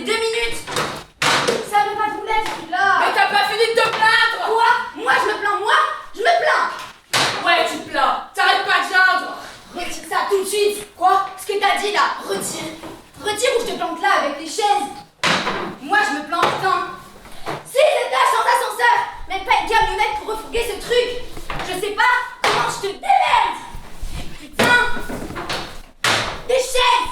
2 minutes. Ça veut pas tout l'être, là. Mais t'as pas fini de te plaindre. Quoi? Moi, je me plains, moi? Je me plains. Ouais, tu te plains. T'arrêtes pas de geindre. Retire ça tout de suite. Quoi? Ce que t'as dit, là, retire. Retire ou je te plante là avec les chaises. Moi, je me plains, putain. 6 étages sans ascenseur. Même pas une camionnette pour refourguer ce truc. Je sais pas comment je te démerde. Putain. Des chaises.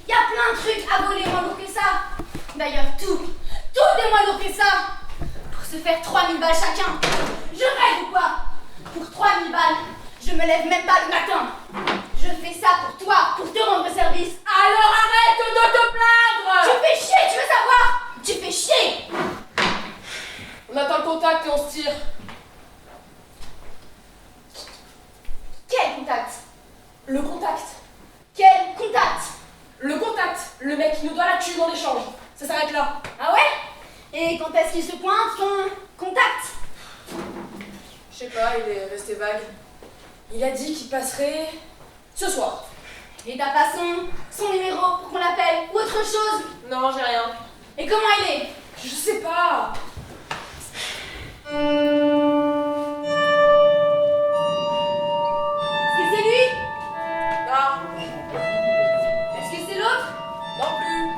Y a plein de trucs à voler moins lourd que ça. D'ailleurs, tout est moins lourd que ça. Pour se faire 3000 balles chacun. Je rêve ou quoi? Pour 3000 balles, je me lève même pas le matin. Je fais ça pour toi, pour te rendre service. Alors arrête de te plaindre. Tu fais chier, tu veux savoir? Tu fais chier. On attend le contact et on se tire. Quel contact? Le contact. Quel contact? Le contact. Le mec qui nous doit la thune en échange. Ça s'arrête là. Ah ouais? Et quand est-ce qu'il se pointe, ton contact? Je sais pas, il est resté vague. Il a dit qu'il passerait ce soir. Et t'as pas son numéro pour qu'on l'appelle? Ou autre chose? Non, j'ai rien. Et comment il est? Je sais pas. Est-ce que c'est lui? Non. Est-ce que c'est l'autre? Non plus.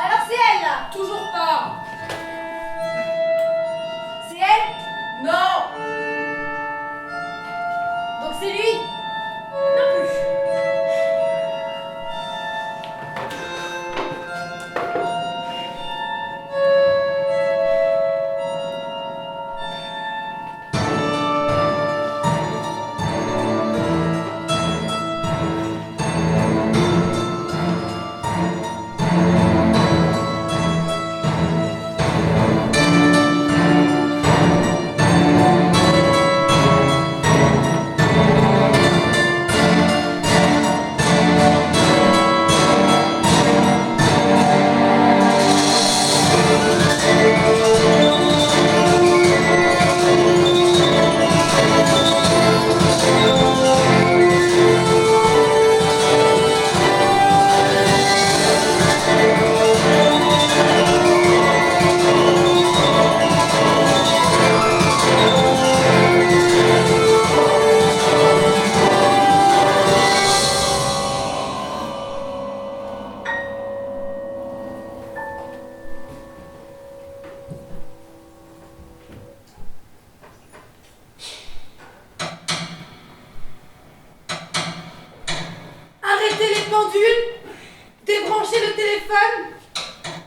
Alors c'est elle là? Toujours pas. C'est elle? Non. Donc c'est lui? Non plus. Arrêtez les pendules, débranchez le téléphone,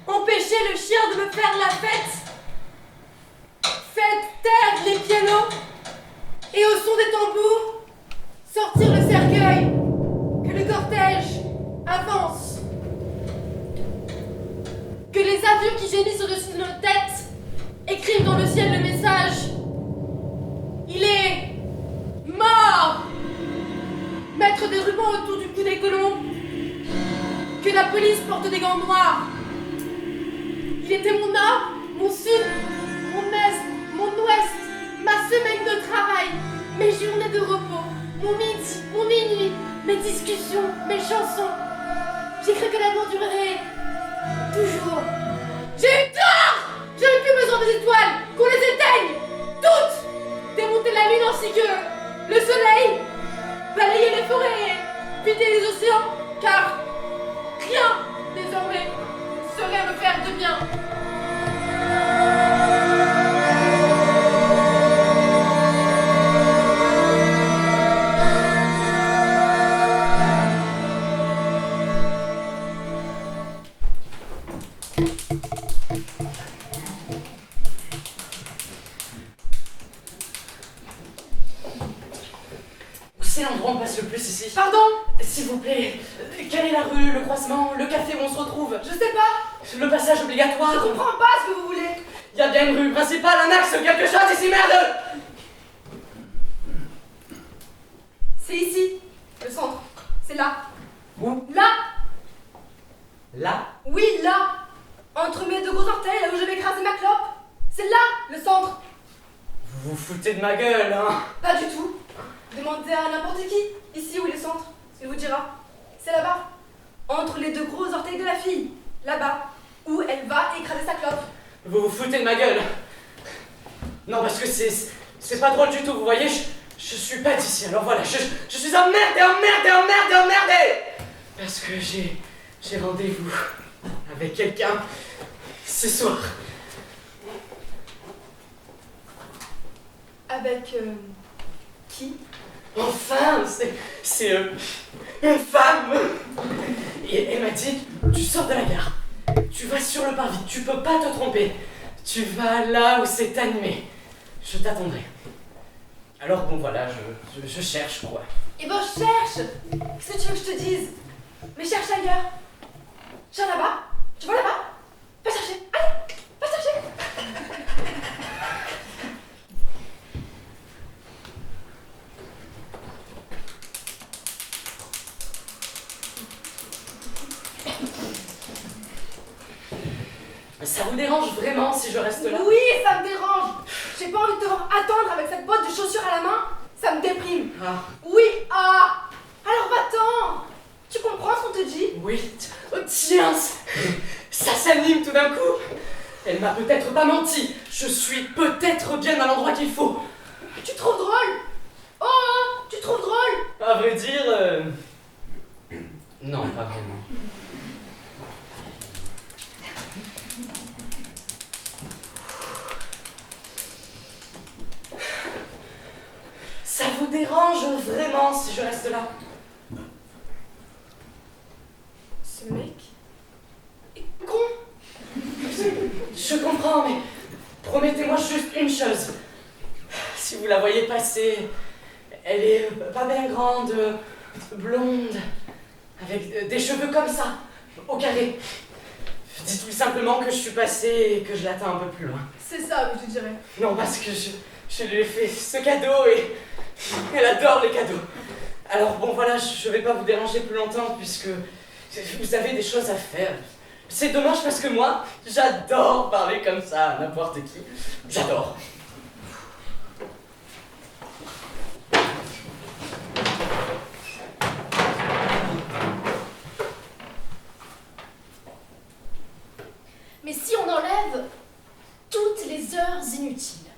empêchez le chien de me faire la fête, faites taire les pianos et au son des tambours, sortir le cercueil, que le cortège avance, que les avions qui gémissent au-dessus de nos têtes écrivent dans le ciel le message. Il est mort! Mettre des rubans autour du cou des colombes. Que la police porte des gants noirs. Il était mon nord, mon sud, mon est, mon ouest, ma semaine de travail, mes journées de repos, mon midi, mon minuit, mes discussions, mes chansons. J'ai cru que l'amour durerait toujours. J'ai eu tort! J'avais plus besoin des étoiles, qu'on les éteigne, toutes! Démonter la lune ainsi que le soleil, balayer les forêts, vider les océans, car rien, désormais, saurait me faire de bien. C'est l'endroit où on passe le plus ici. Pardon? S'il vous plaît, quelle est la rue, le croisement, le café où on se retrouve? Je sais pas. Le passage obligatoire. Je comprends pas ce que vous voulez. Il y a bien une rue principale, un axe, quelque chose ici, merde! C'est ici, le centre. C'est là. Où? Là. Là? Oui, là. Entre mes deux gros orteils, là où je vais écraser ma clope. C'est là, le centre. Vous vous foutez de ma gueule, hein? Pas du tout. Demandez à n'importe qui, ici ou le centre, il vous dira. C'est là-bas. entre les deux gros orteils de la fille, là-bas, où elle va écraser sa clope. Vous vous foutez de ma gueule. Non, parce que c'est pas drôle du tout, vous voyez, je suis pas d'ici, alors voilà, je suis emmerdé. Parce que j'ai rendez-vous avec quelqu'un ce soir. Avec, qui? Enfin, c'est une femme. Et elle m'a dit, tu sors de la gare, tu vas sur le parvis, tu peux pas te tromper. Tu vas là où c'est animé. Je t'attendrai. Alors bon voilà, je cherche quoi. Eh ben cherche! Qu'est-ce que tu veux que je te dise? Mais cherche ailleurs. Cherche là-bas. Tu vois là-bas? Va chercher. Allez, va chercher. Ça vous dérange vraiment si je reste là? Oui, ça me dérange. J'ai pas envie de te voir attendre avec cette boîte de chaussures à la main. Ça me déprime. Ah, Oui, ah. Alors va-t'en. Tu comprends ce qu'on te dit? oui. Oh, tiens, ça s'anime tout d'un coup. Elle m'a peut-être pas menti. Je suis peut-être bien à l'endroit qu'il faut. Tu trouves drôle? Oh, tu trouves drôle? À vrai dire, non, pas vraiment. Ça vous dérange vraiment si je reste là? Ce mec est con. Je comprends, mais promettez-moi juste une chose. Si vous la voyez passer, elle est pas bien grande, blonde, avec des cheveux comme ça, au carré. Dites-lui simplement que je suis passé et que je l'attends un peu plus loin. C'est ça que je te dirais. Non, parce que je lui ai fait ce cadeau et elle adore les cadeaux. Alors bon, voilà, je vais pas vous déranger plus longtemps puisque vous avez des choses à faire. C'est dommage parce que moi, j'adore parler comme ça à n'importe qui. J'adore. Mais si on enlève toutes les heures inutiles,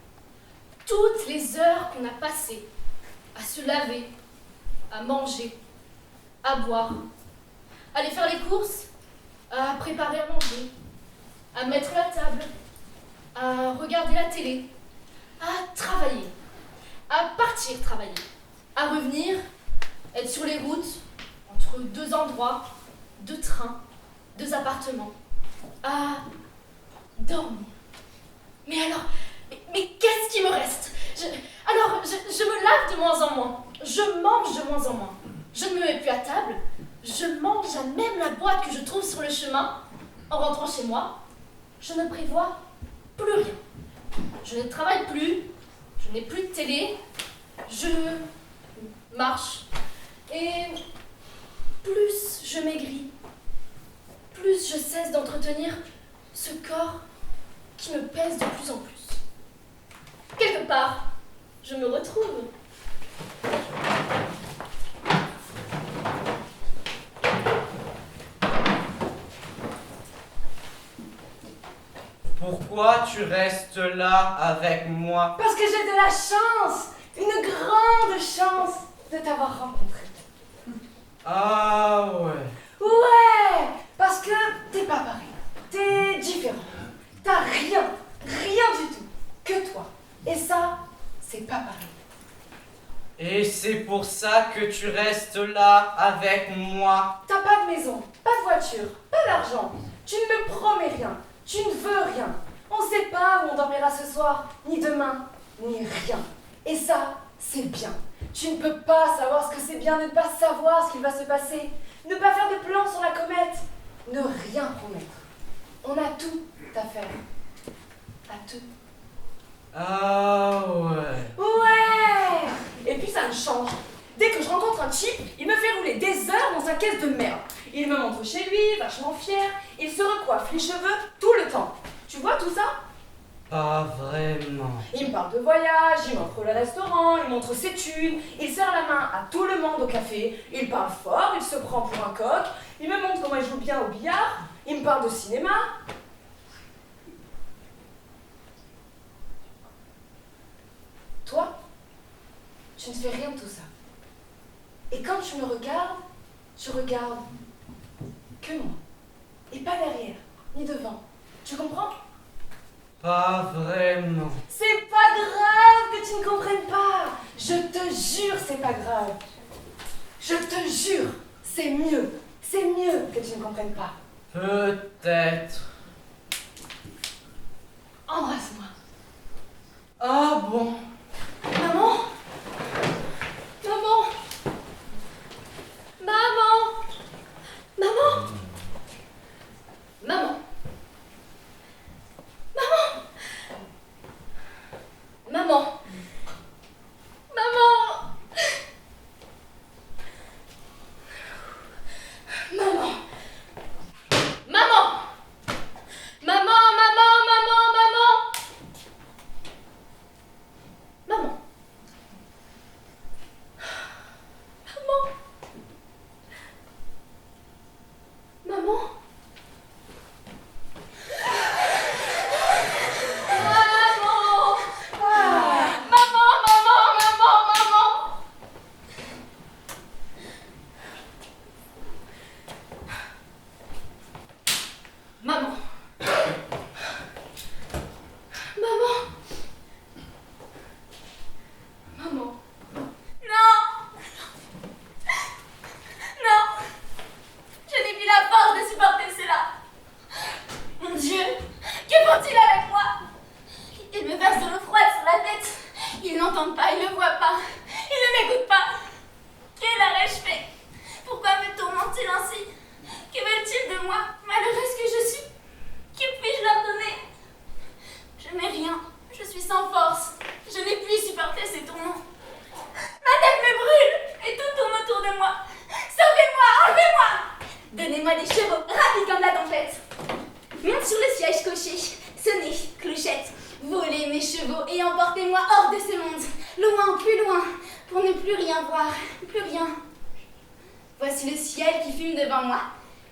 toutes les heures qu'on a passées à se laver, à manger, à boire, à aller faire les courses, à préparer à manger, à mettre la table, à regarder la télé, à travailler, à partir travailler, à revenir, être sur les routes, entre deux endroits, deux trains, deux appartements, à dormir. Mais alors, mais qu'est-ce qui me reste? Je me lave de moins en moins, je mange de moins en moins, je ne me mets plus à table, je mange à même la boîte que je trouve sur le chemin. En rentrant chez moi, je ne prévois plus rien. Je ne travaille plus, je n'ai plus de télé, je marche. Et plus je maigris, plus je cesse d'entretenir ce corps qui me pèse de plus en plus. Quelque part, je me retrouve. Pourquoi tu restes là avec moi? Parce que j'ai de la chance, une grande chance de t'avoir rencontré. Ah ouais. Ouais, parce que t'es pas pareil, t'es différent, t'as rien du tout, que toi. Et ça, c'est pas pareil. Et c'est pour ça que tu restes là avec moi. T'as pas de maison, pas de voiture, pas d'argent, tu ne me promets rien, tu ne veux rien. On sait pas où on dormira ce soir, ni demain, ni rien. Et ça, c'est bien. Tu ne peux pas savoir ce que c'est bien de ne pas savoir ce qu'il va se passer, ne pas faire de plan sur la comète, ne rien promettre. On a tout à faire. À tout. Ah ouais. Ouais! Et puis ça me change. Dès que je rencontre un type, il me fait rouler des heures dans sa caisse de merde. Il me montre chez lui, vachement fier. Il se recoiffe les cheveux tout le temps. Tu vois tout ça? Pas vraiment. Il me parle de voyage, il montre le restaurant, il montre ses thunes, il serre la main à tout le monde au café, il parle fort, il se prend pour un coq, Il me montre comment il joue bien au billard. Il me parle de cinéma. Toi, tu ne fais rien de tout ça. Et quand tu me regardes, tu regardes que moi. Et pas derrière, ni devant. Tu comprends? Pas vraiment. C'est pas grave que tu ne comprennes pas. Je te jure, c'est pas grave. Je te jure, c'est mieux. C'est mieux que tu ne comprennes pas. Peut-être. Embrasse-moi. Ah bon? Maman? Maman? Maman? Maman? Maman? Maman? Maman? Maman? Maman? Maman? Maman, maman, maman, maman? Maman? Maman? Maman? Maman! Maman, maman, maman, maman! Maman! Maman! Maman! Non! Non! Je n'ai plus la force de supporter cela. Mon Dieu, que font-ils avec moi? Ils me versent de l'eau froide sur la tête. Ils n'entendent pas, ils ne voient pas. Ils ne m'écoutent pas. Quel arrêt-je fait? Pourquoi me tourmentent-ils ainsi? Que veulent-ils de moi, malheureuse que je suis? Que puis-je leur donner? Je n'ai rien. Je suis sans force. Je n'ai plus supporté ces tourments. Ma tête me brûle et tout tourne autour de moi. Sauvez-moi, enlevez-moi. Donnez-moi des chevaux rapides comme la tempête. Monte sur le siège cocher, sonnez, clochette. Volez mes chevaux et emportez-moi hors de ce monde. Loin, plus loin, pour ne plus rien voir, plus rien. Voici le ciel qui fume devant moi.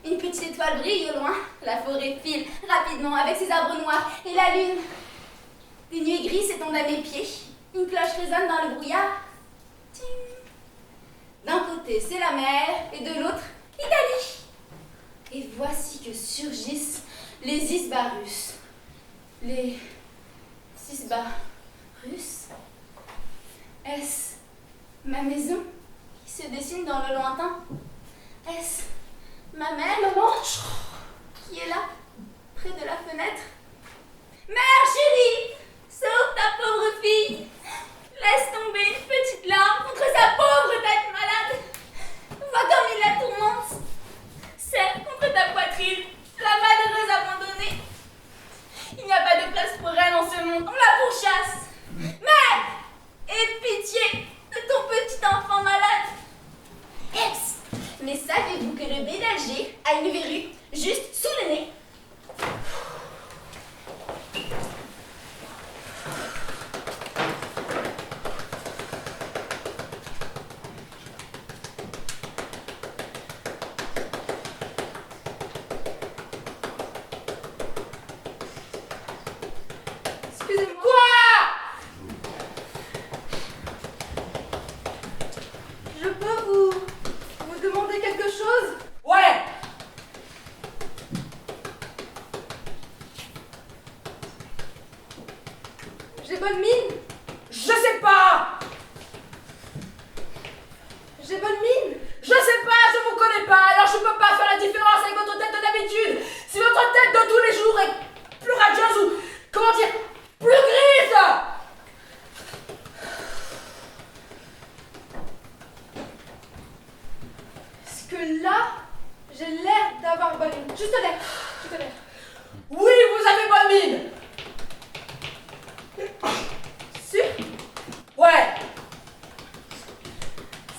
Une petite étoile brille au loin. La forêt file rapidement avec ses arbres noirs et la lune. Des nuées grises s'étendent à mes pieds. Une cloche résonne dans le brouillard. Ting. D'un côté, c'est la mer et de l'autre, l'Italie. Et voici que surgissent les Isbarus. Les Isbarus? Est-ce ma maison qui se dessine dans le lointain? Est-ce ma mère, maman, qui est là, près de la fenêtre? Mère chérie, sauve ta pauvre fille. Laisse tomber une petite larme contre sa pauvre tête malade. Vois comme il la tourmente. Serre contre ta poitrine, la malheureuse abandonnée. Il n'y a pas de place pour elle en ce monde, on la pourchasse. Mère, aie pitié de ton petit enfant malade. Ex, mais savez-vous que le bédalger a une verrue juste sous le nez? Excusez-moi. Je peux vous demander quelque chose? Ouais. J'ai bonne mine? Je sais pas. J'ai bonne mine? Je sais pas, je vous connais pas, alors je peux pas faire la différence avec votre tête d'habitude. Si votre tête de tous les jours est plus radieuse ou, comment dire, plus grise. Est-ce que là, j'ai l'air d'avoir bonne mine? Juste l'air. Juste l'air. Oui, vous avez bonne mine. Sûr? Ouais.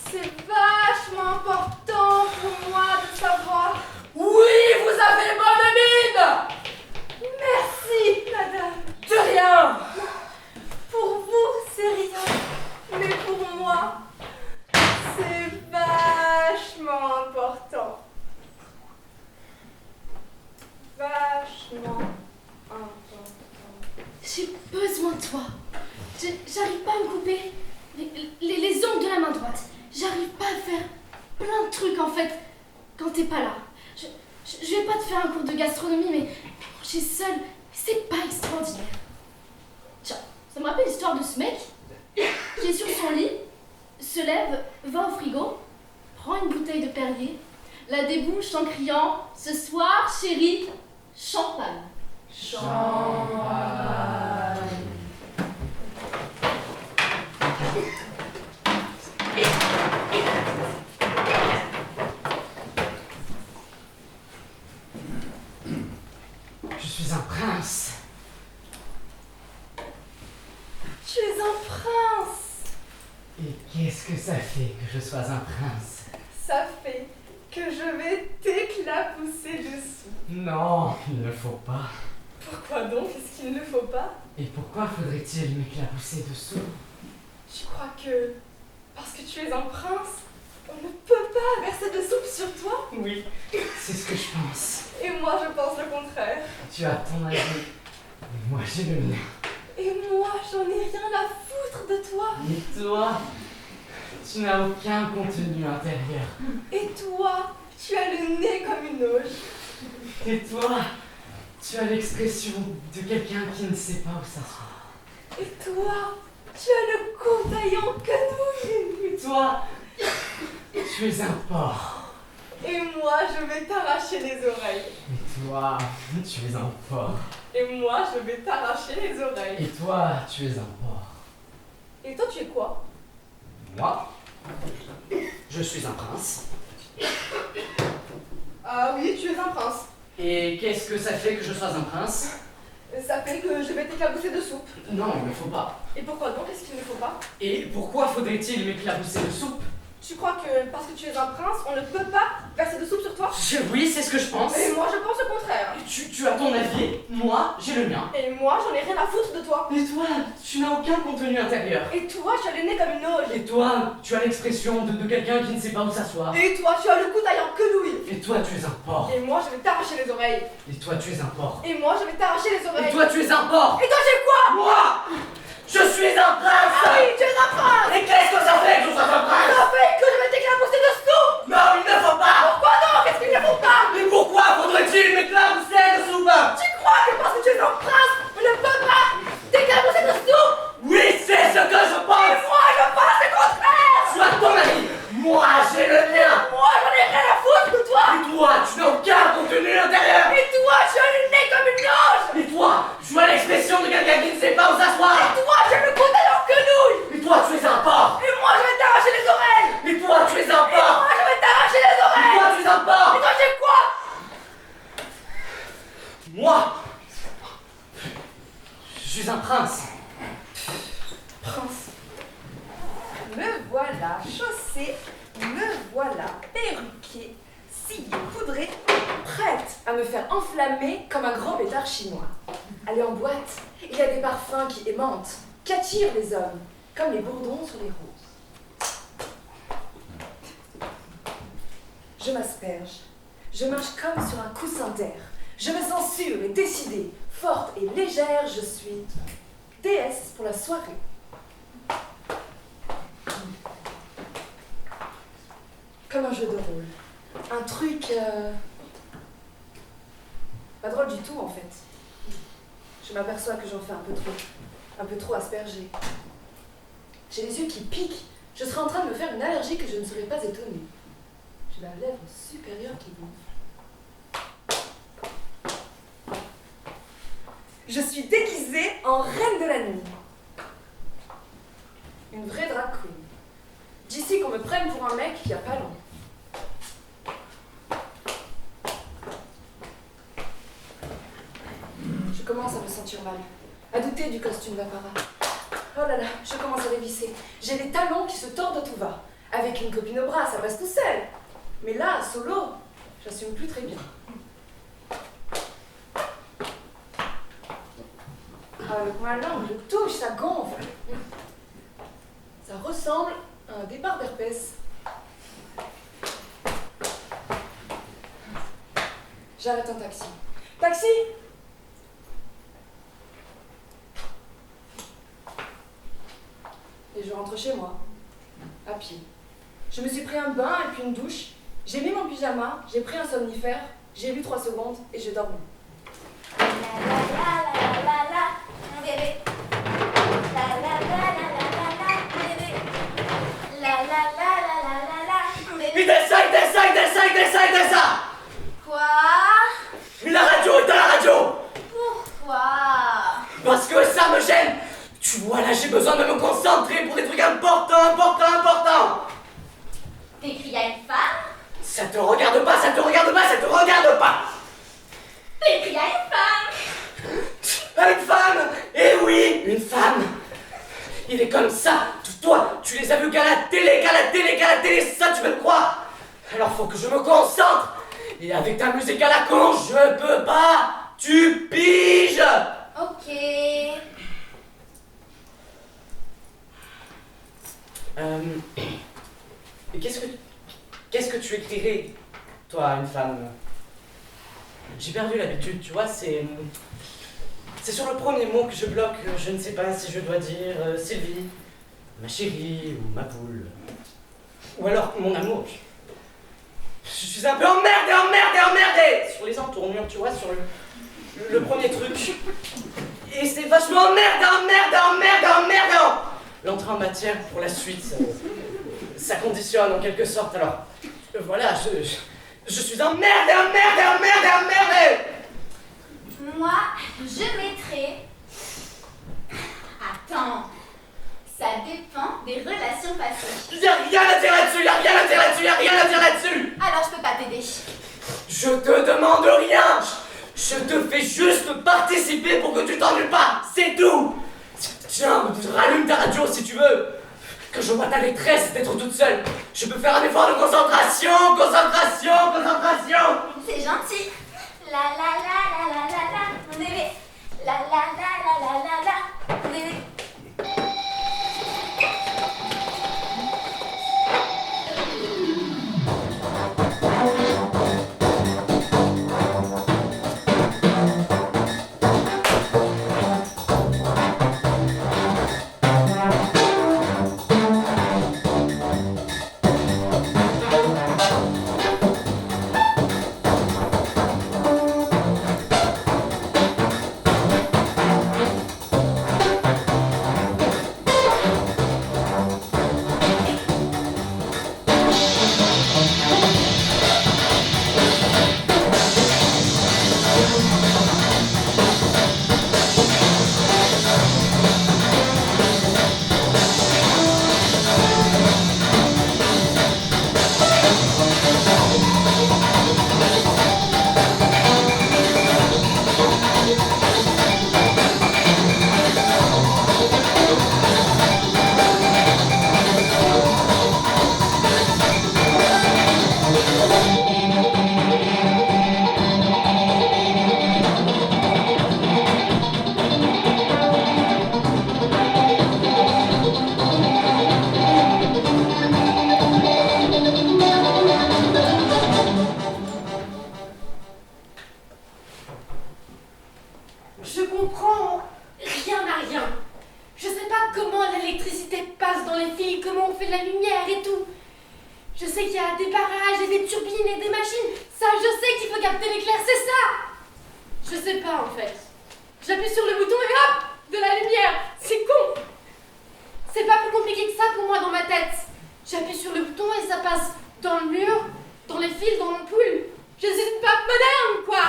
C'est vachement important pour moi de savoir. Oui, vous avez bonne mine. Merci, madame. De J'ai besoin de toi. J'arrive pas à me couper les ongles de la main droite. J'arrive pas à faire plein de trucs en fait quand t'es pas là. Je vais pas te faire un cours de gastronomie, mais manger seul, c'est pas extraordinaire. Tiens, ça me rappelle l'histoire de ce mec qui est sur son lit, se lève, va au frigo, prend une bouteille de Perrier, la débouche en criant « Ce soir, chérie, champagne ». Je suis un prince. Tu es un prince. Et qu'est-ce que ça fait que je sois un prince? Ça fait que je vais t'éclabousser dessous. Non, il ne faut pas. Pourquoi donc est-ce qu'il ne faut pas? Et pourquoi faudrait-il m'éclabousser dessous? Je crois que parce que tu es un prince, on ne peut pas verser de soupe sur toi. Oui, c'est ce que je pense. Et moi je pense le contraire. Tu as ton avis, et moi j'ai le mien. Et moi j'en ai rien à foutre de toi. Et toi, tu n'as aucun contenu intérieur. Et toi, tu as le nez comme une auge. Et toi, tu as l'expression de quelqu'un qui ne sait pas où s'asseoir. Et toi, tu as le cou taillant quenouille. Et toi, tu es un porc. Et moi, je vais t'arracher les oreilles. Et toi, tu es un porc. Et moi, je vais t'arracher les oreilles. Et toi, tu es un porc. Et toi, tu es quoi? Moi, je suis un prince. Ah oui, tu es un prince. Et qu'est-ce que ça fait que je sois un prince? Ça fait que je vais t'éclabousser de soupe. Non, il ne faut pas. Et pourquoi donc est-ce qu'il ne faut pas? Et pourquoi faudrait-il m'éclabousser de soupe? Tu crois que parce que tu es un prince, on ne peut pas verser de soupe sur toi? Oui, c'est ce que je pense. Et moi, je pense le contraire. Tu as ton avis, moi, j'ai le mien. Et moi, j'en ai rien à foutre de toi. Et toi, tu n'as aucun contenu intérieur. Et toi, tu as le nez comme une auge. Et toi, tu as l'expression de quelqu'un qui ne sait pas où s'asseoir. Et toi, tu as le cou taillant quenouille. Et toi, tu es un porc. Et moi, je vais t'arracher les oreilles. Et toi, tu es un porc. Et moi, je vais t'arracher les oreilles. Et toi, tu es un porc. Et toi, j'ai quoi? Moi, je suis un prince. Ah oui, tu es un prince. Et qu'est-ce que ça fait que je sois un prince? Ça fait que je vais t'éclabousser de soupe. Non, il ne faut pas. Pourquoi non? Qu'est-ce qu'il ne faut pas? Mais pourquoi faudrait-il m'éclabousser de soupe? Tu crois que parce que tu es un prince, on ne peut pas t'éclabousser de soupe? Oui, c'est ce que je Et pense. moi, je pense le contraire. Tu as ton avis. Moi, j'ai le mien. Moi, j'en ai rien à foutre de toi. Et toi, tu n'as aucun contenu intérieur. Et toi, tu as le nez comme une loge. Et toi, tu as l'expression de quelqu'un qui ne sait pas où s'asseoir. Et toi, tu as le cou taillant quenouille. Et toi, tu es un porc. Et moi, je vais t'arracher les oreilles. Et toi, tu es un Et porc. moi, je vais t'arracher les Et oreilles. toi, tu es un porc. Et toi, j'ai quoi? Moi, je suis un prince. Prince. Me voilà chaussée, me voilà perruquée, sciée, poudrée, prête à me faire enflammer comme un grand pétard chinois. Aller en boîte, il y a des parfums qui aimantent, qui attirent les hommes, comme les bourdons sur les roses. Je m'asperge, je marche comme sur un coussin d'air, je me sens sûre et décidée, forte et légère, je suis déesse pour la soirée. Comme un jeu de rôle. Un truc... pas drôle du tout en fait. Je m'aperçois que j'en fais un peu trop aspergé. J'ai les yeux qui piquent. Je serais en train de me faire une allergie que je ne serais pas étonnée. J'ai la lèvre supérieure qui gonfle. Je suis déguisée en reine de la nuit. Une vraie drag queen. D'ici qu'on me prenne pour un mec qui a pas long. Je commence à me sentir mal, à douter du costume d'apparat. Oh là là, je commence à dévisser. J'ai les talons qui se tordent à tout va. Avec une copine au bras, ça passe tout seul. Mais là, solo, j'assume plus très bien. Avec ma langue, je touche, ça gonfle. Ça ressemble à un départ d'herpès. J'arrête un taxi. Taxi! je rentre chez moi, à pied. Je me suis pris un bain et puis une douche. J'ai mis mon pyjama, j'ai pris un somnifère, j'ai lu 3 secondes et j'ai dormi. La la la la la la, mon bébé. La la la la la la la, mon bébé. La la la la la la la, mon bébé. Descends. Quoi? La radio est à la radio. Pourquoi? Parce que ça me gêne. Tu vois, là, j'ai besoin de me concentrer pour des trucs importants. T'écris à une femme? Ça te regarde pas. T'écris à une femme? Une femme. Eh oui, une femme. Il est comme ça. Toi, tu les as vus qu'à la télé, ça tu veux me croire. Alors faut que je me concentre. Et avec ta musique à la con, je peux pas. Tu piges. Ok. Qu'est-ce que tu écrirais, toi, à une femme? J'ai perdu l'habitude, tu vois, c'est sur le premier mot que je bloque. Je ne sais pas si je dois dire Sylvie, ma chérie ou ma poule. Ou alors mon amour. Je suis un peu emmerdé sur les entournures, tu vois, sur le premier truc. Et c'est vachement emmerdant. L'entrée en matière pour la suite, ça conditionne en quelque sorte. Alors, voilà, je suis emmerdé. Moi, je mettrais... Attends. Ça dépend des relations passées. Y'a rien à dire là-dessus. Alors je peux pas t'aider. Je te demande rien. Je te fais juste participer pour que tu t'ennuies pas. C'est tout. Tiens, rallume ta radio si tu veux. Quand je vois ta détresse d'être toute seule, je peux faire un effort de concentration. C'est gentil. La la la la la la la, mon bébé. La la la la la la la, mon bébé. Je comprends rien à rien. Je sais pas comment l'électricité passe dans les fils, comment on fait de la lumière et tout. Je sais qu'il y a des barrages et des turbines et des machines. Ça, je sais qu'il faut capter l'éclair, c'est ça. Je sais pas en fait. J'appuie sur le bouton et hop, de la lumière. C'est con. C'est pas plus compliqué que ça pour moi dans ma tête. J'appuie sur le bouton et ça passe dans le mur, dans les fils, dans l'ampoule. Je suis pas moderne, quoi.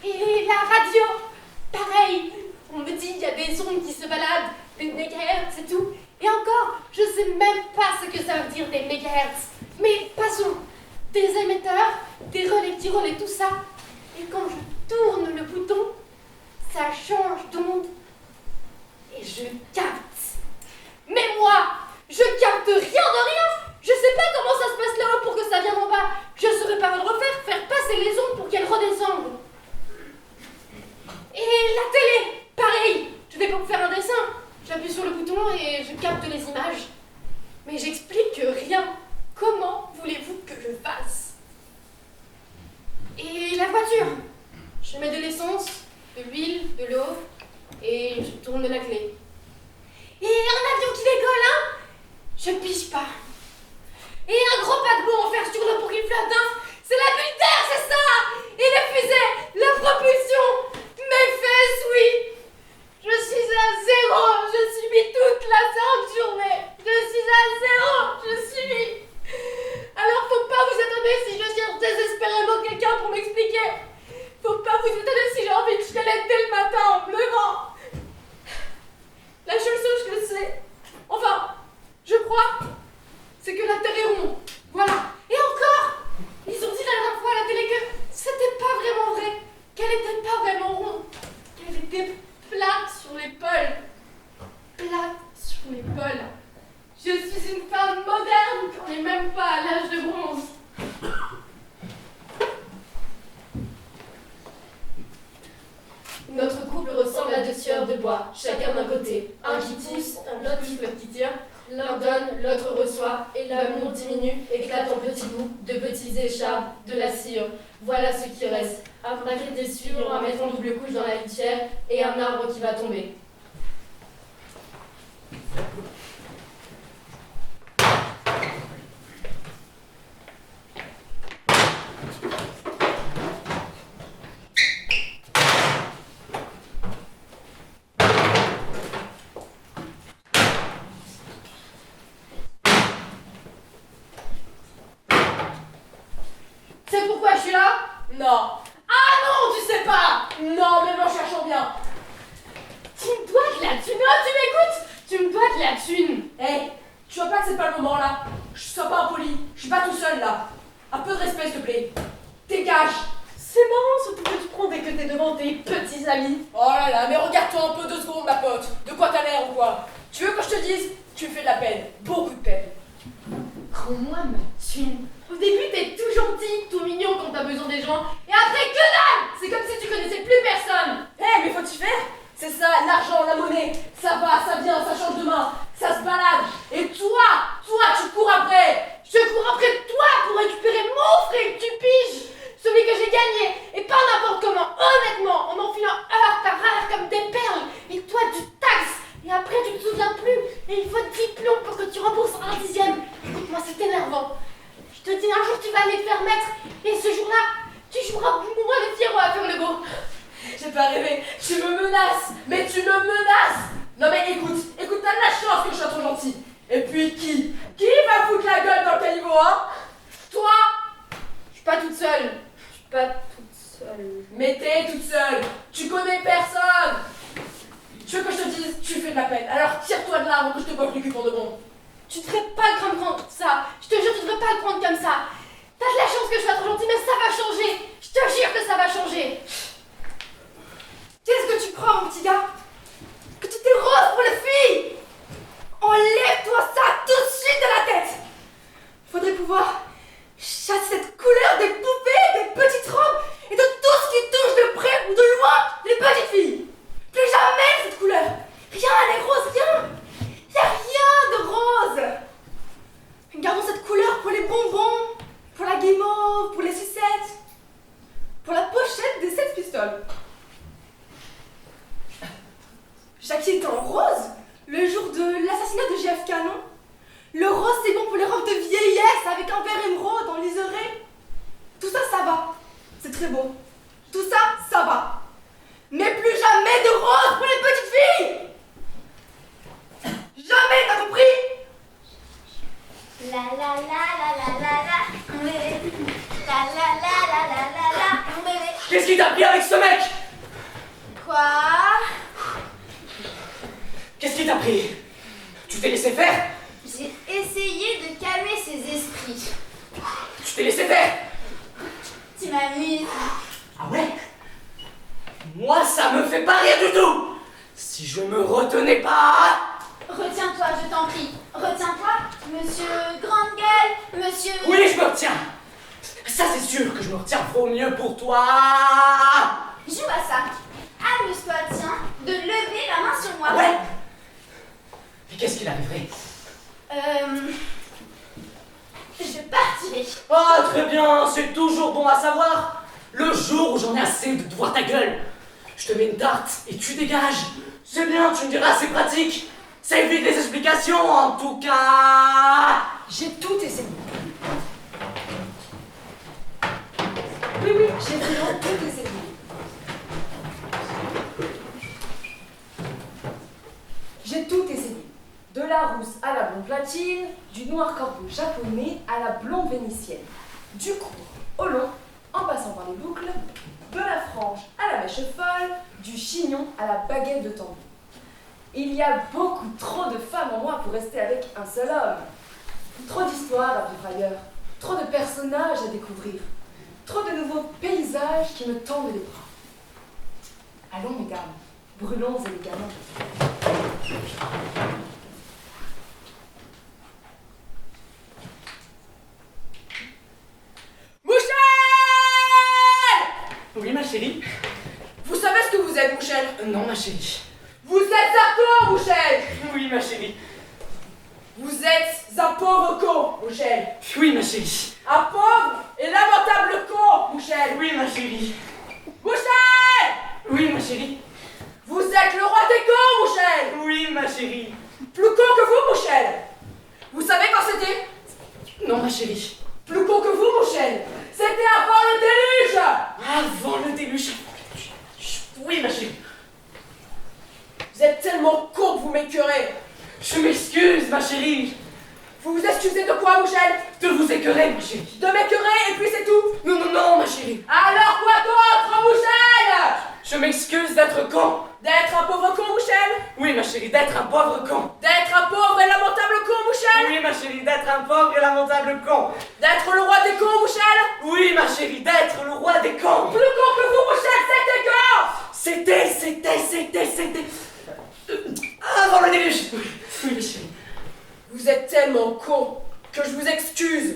Et la radio, pareil. On me dit qu'il y a des ondes qui se baladent, des mégahertz et tout. Et encore, je sais même pas ce que ça veut dire des mégahertz. Mais passons. Des émetteurs, des relais qui relaient tout ça. Et quand je tourne le bouton, ça change d'onde. Et je capte. Mais moi, je capte rien de rien. Je sais pas comment ça se passe là-haut pour que ça vienne en bas. Je saurais pas le refaire, faire passer les ondes pour qu'elles redescendent. Et la télé, pareil. Je vais pas faire un dessin. J'appuie sur le bouton et je capte les images. Mais j'explique rien. Comment voulez-vous que je fasse? Et la voiture. Je mets de l'essence, de l'huile, de l'eau et je tourne la clé. Et un avion qui décolle. pige pas. Et un gros paquebot en fer sur l'eau pour qu'il flotte, hein. C'est la bulle d'air, c'est ça. Et les fusées, la propulsion, mes fesses, oui. Je suis à zéro, je subis toute la sainte journée. Je suis à zéro, je subis. Alors faut pas vous étonner si je cherche désespérément quelqu'un pour m'expliquer. Faut pas vous étonner si j'ai envie de chialer dès le matin en pleurant. La seule chose que je sais, enfin, je crois, c'est que la Terre est ronde. Voilà. Et encore, ils ont dit la dernière fois à la télé que c'était pas vraiment vrai, qu'elle était pas vraiment ronde, qu'elle était plate sur les pôles. Plate sur les pôles. Je suis une femme moderne qui n'est même pas à l'âge de bronze. Notre couple ressemble à deux sieurs de bois, chacun d'un côté. Un qui pousse, un autre qui tire. L'un donne, l'autre reçoit, et l'amour diminue, éclate en petits bouts, de petites écharpes, de la cire. Voilà ce qui reste. Un paquet de sûr, un mettre en double couche dans la litière, et un arbre qui va tomber. C'est pourquoi je suis là? Non. Ah non, tu sais pas. Non, même en cherchant bien. Tu me dois de la thune. Oh, tu m'écoutes? Tu me dois de la thune. Hey, tu vois pas que c'est pas le moment là? Je suis pas impoli, je suis pas tout seul là. Un peu de respect s'il te plaît. Dégage. C'est marrant ce que tu prends dès que t'es devant tes petits amis. Oh là là, mais regarde-toi un peu 2 secondes ma pote. De quoi t'as l'air ou quoi? Tu veux que je te dise? Tu me fais de la peine, beaucoup de peine. Rends-moi ma thune. Au début, t'es tout gentil, tout mignon quand t'as besoin des gens. Et après, que dalle! C'est comme si tu connaissais plus personne. Mais faut-y faire? C'est ça, l'argent, la monnaie. Ça va, ça vient, ça change de main. Ça se balade. Et toi, tu cours après. Je cours après toi pour récupérer mon fric, tu piges. Celui que j'ai gagné. Et pas n'importe comment, honnêtement, en m'enfilant heure par heure comme des perles. Et toi, tu taxes. Et après, tu te souviens plus. Et il faut 10 plombs pour que tu rembourses un 10e. Écoute-moi, c'est énervant. Je te dis, un jour, tu vas aller te faire mettre. Et ce jour-là, tu joueras moins le tiroir à faire le beau. J'ai pas rêvé. Tu me menaces. Mais tu me menaces. Non mais écoute, t'as de la chance que je sois trop gentil. Et puis qui va foutre la gueule dans le caniveau, hein? Toi? Je suis pas toute seule. Je suis pas toute seule. Mais t'es toute seule. Tu connais personne. Tu veux que je te dise? Tu fais de la peine. Alors tire-toi de là avant que je te botte le cul pour de bon. Tu devrais pas le prendre ça. Je te jure, tu devrais pas le prendre comme ça. T'as de la chance que je sois trop gentille, mais ça va changer. Je te jure que ça va changer. Qu'est-ce que tu crois, mon petit gars? Que tu t'es rose pour les filles? Enlève-toi ça tout de suite de la tête. Faudrait pouvoir chasser cette couleur des poupées, des petites robes et de tout ce qui touche de près ou de loin les petites filles. Plus jamais cette couleur. Rien, les roses, rien. Y a rien de rose. Gardons cette couleur pour les bonbons, pour la guimauve, pour les sucettes, pour la pochette des Sex Pistols. Jackie était en rose le jour de l'assassinat de JFK, non? Le rose, c'est bon pour les robes de vieillesse avec un verre émeraude en liseré. Tout ça, ça va. C'est très beau. Tout ça, ça va. Mais plus jamais de rose pour les petites filles. Jamais, t'as compris? La la la la la la la, mon bébé. La la la la la la la, mon bébé. Qu'est-ce qui t'a pris avec ce mec? Quoi? Qu'est-ce qui t'a pris? Tu t'es laissé faire? J'ai essayé de calmer ses esprits. Tu t'es laissé faire? Tu m'amuses. Ah ouais? Moi, ça me fait pas rire du tout! Si je me retenais pas... Retiens-toi, je t'en prie. Retiens-toi, monsieur Grande Gueule, monsieur... Oui, je me retiens! Ça, c'est sûr que je me retiens, vaut mieux pour toi! Joue à ça. Amuse-toi, tiens, de lever la main sur moi. Ah ouais? Et qu'est-ce qu'il arriverait? Je partirai. Ah, très bien, c'est toujours bon à savoir. Le jour où j'en ai assez de te voir ta gueule, je te mets une tarte et tu dégages. C'est bien, tu me diras, c'est pratique. C'est vite les explications, en tout cas. J'ai tout essayé. Oui, j'ai vraiment tout essayé. J'ai tout essayé. De la rousse à la blonde platine, du noir corbeau japonais à la blonde vénitienne, du court au long, en passant par les boucles, de la frange à la mèche folle, du chignon à la baguette de tambour. Il y a beaucoup trop de femmes en moi pour rester avec un seul homme. Trop d'histoires à vivre ailleurs, trop de personnages à découvrir, trop de nouveaux paysages qui me tendent les bras. Allons, mesdames, brûlons élégamment. Oui, ma chérie. Vous savez ce que vous êtes, Mouchel? Non, ma chérie. Vous êtes un con, Mouchel! Oui, ma chérie. Vous êtes un pauvre con, Mouchel! Oui, ma chérie. Un pauvre et lamentable con, Mouchel! Oui, ma chérie. Mouchel! Oui, ma chérie. Vous êtes le roi des cons, Mouchel! Oui, ma chérie. Plus con que vous, Mouchel! Vous savez quand c'était? Non, ma chérie. Plus con que vous, Mouchel! C'était avant le déluge! Avant le déluge. Oui, ma chérie. Vous êtes tellement con que vous m'écœurez! Je m'excuse, ma chérie. Vous vous excusez de quoi, Mouchel? De vous écœurer, ma chérie. De m'écœurer et puis c'est tout? Non, non, non, ma chérie. Alors quoi d'autre, Mouchel? Je m'excuse d'être con. D'être un pauvre con, Mouchel? Oui, ma chérie, d'être un pauvre con. D'être un pauvre et lamentable con, Mouchel? Oui, ma chérie, d'être un pauvre et lamentable con. D'être le roi des cons, Mouchel? Oui, ma chérie, d'être le roi des cons. Plus con que vous, Mouchel, c'était quand? C'était. Avant le déluge. Oui, ma chérie. Vous êtes tellement con que je vous excuse.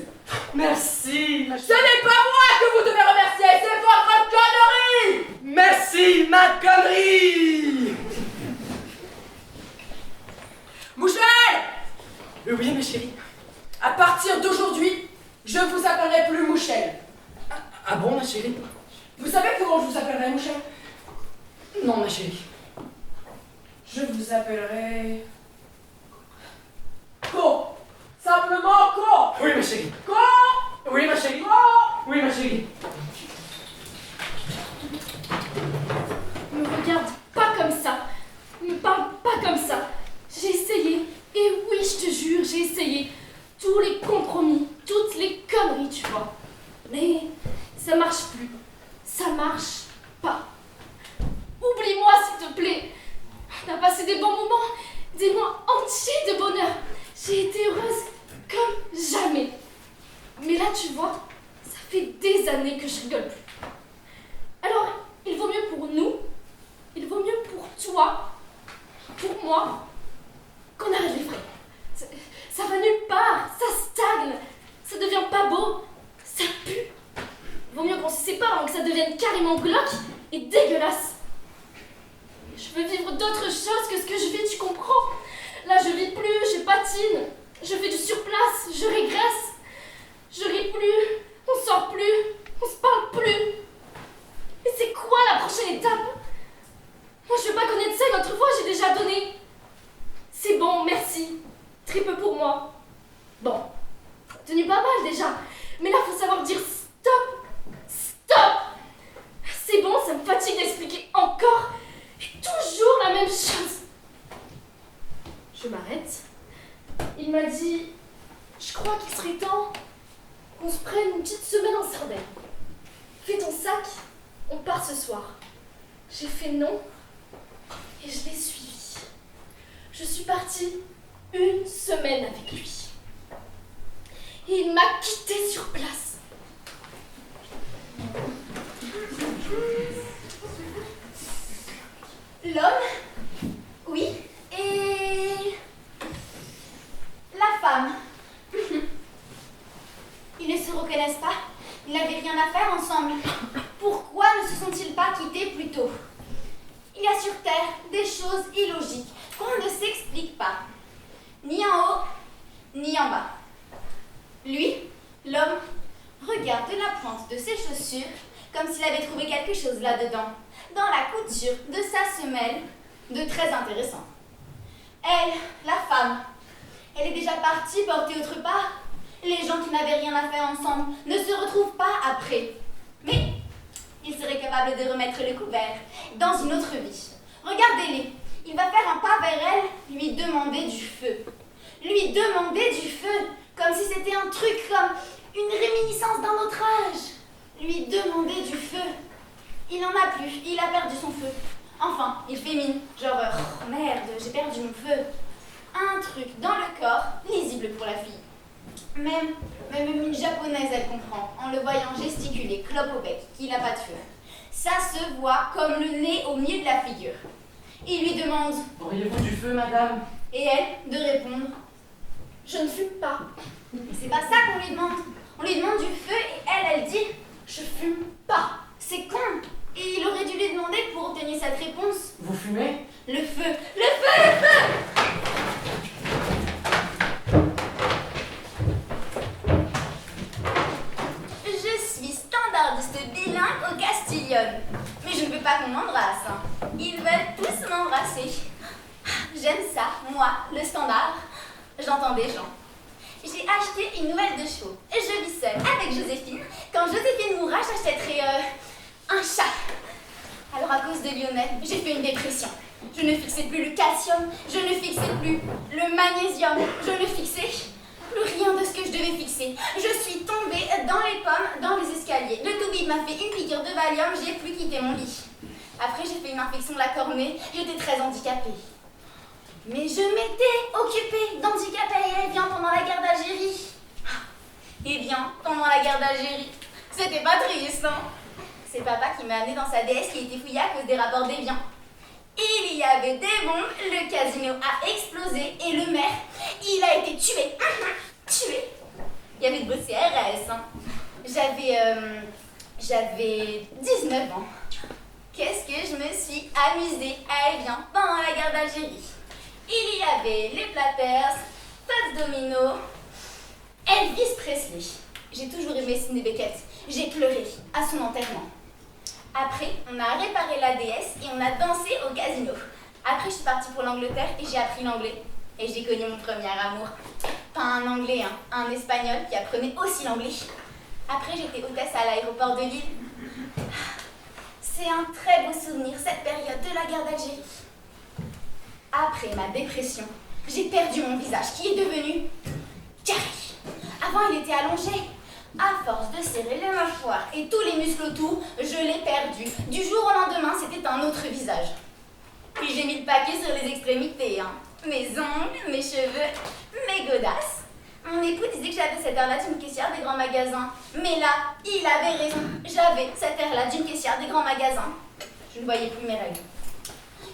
Merci, ma Ce chérie. n'est pas moi que vous devez remercier, c'est votre connerie! Merci, ma connerie. Mouchel! Oui, ma chérie. À partir d'aujourd'hui, je ne vous appellerai plus Mouchel. Ah bon, ma chérie? Vous savez comment je vous appellerai, Mouchel? Non, ma chérie. Je vous appellerai... Con! Simplement con! Oui, ma chérie. Con! Oui, ma chérie. Con! Oui, ma chérie. Me regarde pas comme ça. Me parle pas comme ça. J'ai essayé. Et oui, je te jure, j'ai essayé. Tous les compromis, toutes les conneries, tu vois. Mais ça marche plus. Ça marche pas. Oublie-moi, s'il te plaît. On a passé des bons moments, des mois entiers de bonheur. J'ai été heureuse comme jamais. Mais là, tu vois, ça fait des années que je rigole plus. Alors, il vaut mieux pour nous, il vaut mieux pour toi, pour moi, qu'on arrête les frais. Ça va nulle part, ça stagne, ça devient pas beau, ça pue. Vaut mieux qu'on se sépare avant que ça devienne carrément glauque et dégueulasse. Je veux vivre d'autres choses que ce que je vis, tu comprends? Là, je vis plus, je patine, je fais du surplace, je régresse. Je ris plus, on sort plus, on se parle plus. Mais c'est quoi la prochaine étape? Moi, je veux pas connaître ça une autre fois, j'ai déjà donné. C'est bon, merci. Très peu pour moi. Bon, tenu pas mal déjà. Mais là, faut savoir dire stop. Stop. C'est bon, ça me fatigue d'expliquer encore. Et toujours la même chose. Je m'arrête. Il m'a dit, je crois qu'il serait temps qu'on se prenne une petite semaine en Sardaigne. Fais ton sac, on part ce soir. J'ai fait non et je l'ai suivi. Je suis partie une semaine avec lui. Et il m'a quittée sur place. L'homme? Oui. Et... la femme? Ils ne se reconnaissent pas? Ils n'avaient rien à faire ensemble? Pourquoi ne se sont-ils pas quittés plus tôt? Il y a sur Terre des choses illogiques qu'on ne s'explique pas. Ni en haut, ni en bas. Lui, l'homme, regarde la pointe de ses chaussures comme s'il avait trouvé quelque chose là-dedans, dans la couture de sa semelle, de très intéressant. Elle, la femme, elle est déjà partie porter autre part. Les gens qui n'avaient rien à faire ensemble ne se retrouvent pas après. Mais il serait capable de remettre le couvert dans une autre vie. Regardez-les, il va faire un pas vers elle, lui demander du feu. Lui demander du feu, comme si c'était un truc, comme une réminiscence d'un autre âge. Lui demander du feu. Il n'en a plus, il a perdu son feu. Enfin, il fait mine, genre, oh, merde, j'ai perdu mon feu. Un truc dans le corps, lisible pour la fille. Même une japonaise, elle comprend, en le voyant gesticuler, clope au bec, qu'il n'a pas de feu. Ça se voit comme le nez au milieu de la figure. Il lui demande « Auriez-vous du feu, madame ?» Et elle de répondre « Je ne fume pas. » Mais c'est pas ça qu'on lui demande. On lui demande du feu et elle dit « Je fume pas. » C'est con. Et il aurait dû lui demander pour obtenir cette réponse. Vous fumez? Le feu, le feu, le feu! Je suis standardiste bilingue au Castillon. Mais je ne veux pas qu'on m'embrasse. Hein. Ils veulent tous m'embrasser. J'aime ça, moi, le standard. J'entends des gens. J'ai acheté une nouvelle de chevaux. Je vis seule avec Joséphine. Quand Joséphine mourra, j'achèterai un chat. Alors à cause de Lionel, j'ai fait une dépression. Je ne fixais plus le calcium, je ne fixais plus le magnésium, je ne fixais plus rien de ce que je devais fixer. Je suis tombée dans les pommes, dans les escaliers. Le toubib m'a fait une piqûre de Valium, j'ai plus quitté mon lit. Après j'ai fait une infection de la cornée, j'étais très handicapée. Mais je m'étais occupée d'handicap aérien pendant la guerre d'Algérie. Eh bien, pendant la guerre d'Algérie, c'était pas triste, hein. C'est papa qui m'a amené dans sa DS qui était fouillée à cause des rapports d'Evian. Il y avait des bombes, le casino a explosé et le maire, il a été tué. Tué. Il y avait de beaux CRS. Hein. J'avais 19 ans. Qu'est-ce que je me suis amusée à Evian pendant la guerre d'Algérie. Il y avait les Platters, Fats Domino, Elvis Presley. J'ai toujours aimé Sidney Beckett. J'ai pleuré à son enterrement. Après, on a réparé la DS et on a dansé au casino. Après, je suis partie pour l'Angleterre et j'ai appris l'anglais. Et j'ai connu mon premier amour. Pas un anglais, hein, un espagnol qui apprenait aussi l'anglais. Après, j'étais hôtesse à l'aéroport de Lille. C'est un très beau souvenir, cette période de la guerre d'Algérie. Après ma dépression, j'ai perdu mon visage qui est devenu carré. Avant, il était allongé. À force de serrer les mâchoires et tous les muscles autour, je l'ai perdu. Du jour au lendemain, c'était un autre visage. Puis j'ai mis le paquet sur les extrémités. Hein. Mes ongles, mes cheveux, mes godasses. Mon époux disait que j'avais cette air-là d'une caissière des grands magasins. Mais là, il avait raison. J'avais cette air-là d'une caissière des grands magasins. Je ne voyais plus mes règles.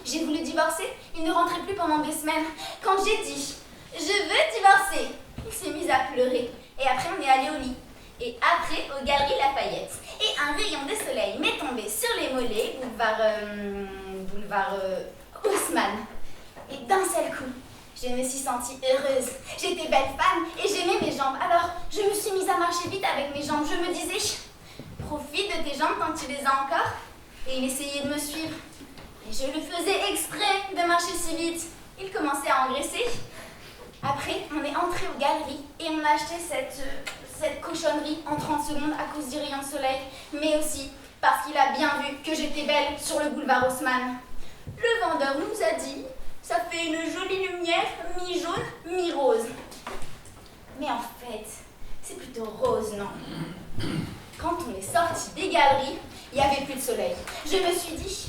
J'ai voulu divorcer. Il ne rentrait plus pendant 2 semaines. Quand j'ai dit « Je veux divorcer », il s'est mis à pleurer. Et après, on est allé au lit. Et après, aux Galeries Lafayette. Et un rayon de soleil m'est tombé sur les mollets, boulevard Haussmann. Et d'un seul coup, je me suis sentie heureuse. J'étais belle femme et j'aimais mes jambes. Alors, je me suis mise à marcher vite avec mes jambes. Je me disais, profite de tes jambes quand tu les as encore. Et il essayait de me suivre. Et je le faisais exprès de marcher si vite. Il commençait à engraisser. Après, on est entré aux galeries et on a acheté cette cochonnerie en 30 secondes à cause du rayon de soleil, mais aussi parce qu'il a bien vu que j'étais belle sur le boulevard Haussmann. Le vendeur nous a dit, ça fait une jolie lumière, mi-jaune, mi-rose. Mais en fait, c'est plutôt rose, non? Quand on est sorti des galeries, il n'y avait plus de soleil. Je me suis dit,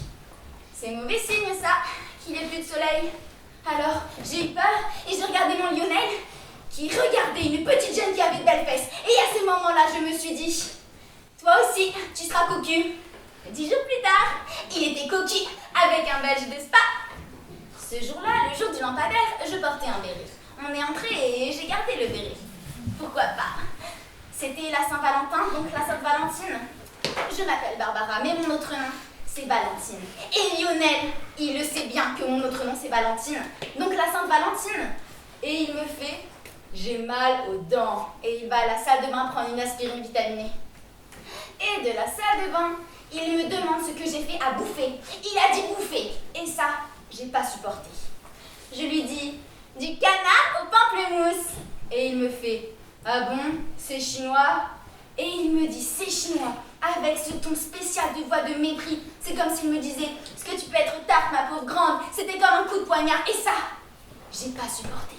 c'est mauvais signe ça, qu'il n'y ait plus de soleil. Alors, j'ai eu peur et j'ai regardé mon Lionel qui regardait une petite jeune qui avait de belles fesses. Et à ce moment-là, je me suis dit, toi aussi, tu seras cocu. 10 jours plus tard, il était cocu avec un belge de spa. Ce jour-là, le jour du lampadaire, je portais un béret. On est entré et j'ai gardé le béret. Pourquoi pas? C'était la Saint-Valentin, donc la Sainte Valentine. Je m'appelle Barbara, mais mon autre nom, c'est Valentine. Et Lionel, il le sait bien que mon autre nom, c'est Valentine. Donc la Sainte Valentine. Et il me fait, j'ai mal aux dents. Et il va à la salle de bain prendre une aspirine vitaminée. Et de la salle de bain, il me demande ce que j'ai fait à bouffer. Il a dit bouffer. Et ça, j'ai pas supporté. Je lui dis, mousse. Et il me fait, ah bon, c'est chinois? Et il me dit, c'est chinois, avec ce ton spécial de voix de mépris. C'est comme s'il me disait, ce que tu peux être tarte, ma pauvre grande. C'était comme un coup de poignard. Et ça, j'ai pas supporté.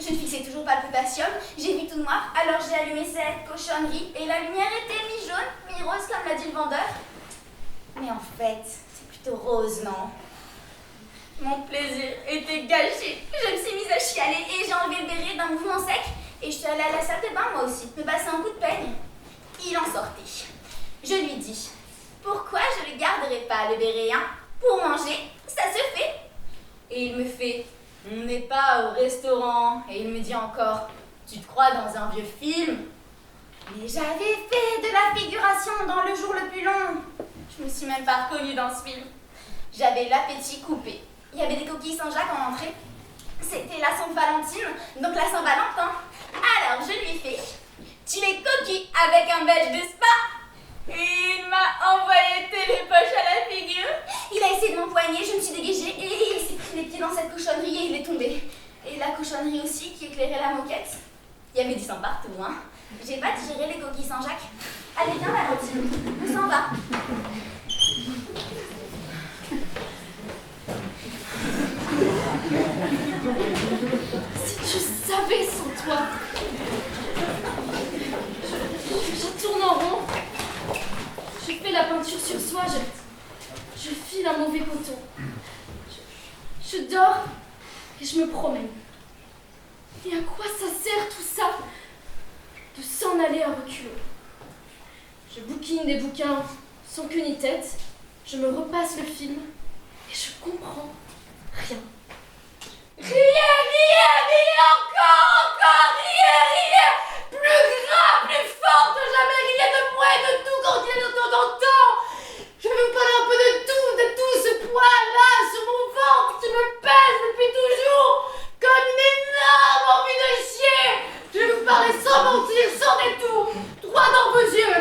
Je ne fixais toujours pas le potassium, j'ai vu tout noir, alors j'ai allumé cette cochonnerie et la lumière était mi-jaune, mi-rose comme l'a dit le vendeur. Mais en fait, c'est plutôt rose, non? Mon plaisir était gâché. Je me suis mise à chialer et j'ai enlevé le béret d'un mouvement sec et je suis allée à la salle de bain moi aussi, me passer un coup de peigne. Il en sortait. Je lui dis, pourquoi je ne garderai pas le béret, hein? Pour manger, ça se fait. Et il me fait, on n'est pas au restaurant. Et il me dit encore, tu te crois dans un vieux film? Mais j'avais fait de la figuration dans Le jour le plus long. Je me suis même pas reconnue dans ce film. J'avais l'appétit coupé. Il y avait des coquilles Saint-Jacques en entrée. C'était la Sainte-Valentine, donc la Saint-Valentin. Alors je lui fais, tu les coquilles avec un belge de spa. Et il m'a envoyé télépoche à la figure. Il a essayé de m'empoigner, je me suis dégagée et il s'est pris les pieds dans cette cochonnerie et il est tombé. Et la cochonnerie aussi qui éclairait la moquette. Il y avait du sang partout, hein. J'ai pas digéré les coquilles Saint-Jacques. Allez, viens, Valentine, on s'en va. Si tu savais sans toi. Je tourne en rond. Je fais la peinture sur soie. Je file un mauvais coton. Je dors et je me promène. Et à quoi ça sert tout ça? De s'en aller à reculons. Je bouquine des bouquins sans queue ni tête. Je me repasse le film et je comprends rien. Riez, encore, riez, plus gras, plus fort que jamais, riez de moi et de tout continuez de temps en temps. Je vais vous parler un peu de tout ce poids-là sur mon ventre qui me pèse depuis toujours, comme une énorme envie de chier. Je vais vous parler sans mentir, sans détour, droit dans vos yeux.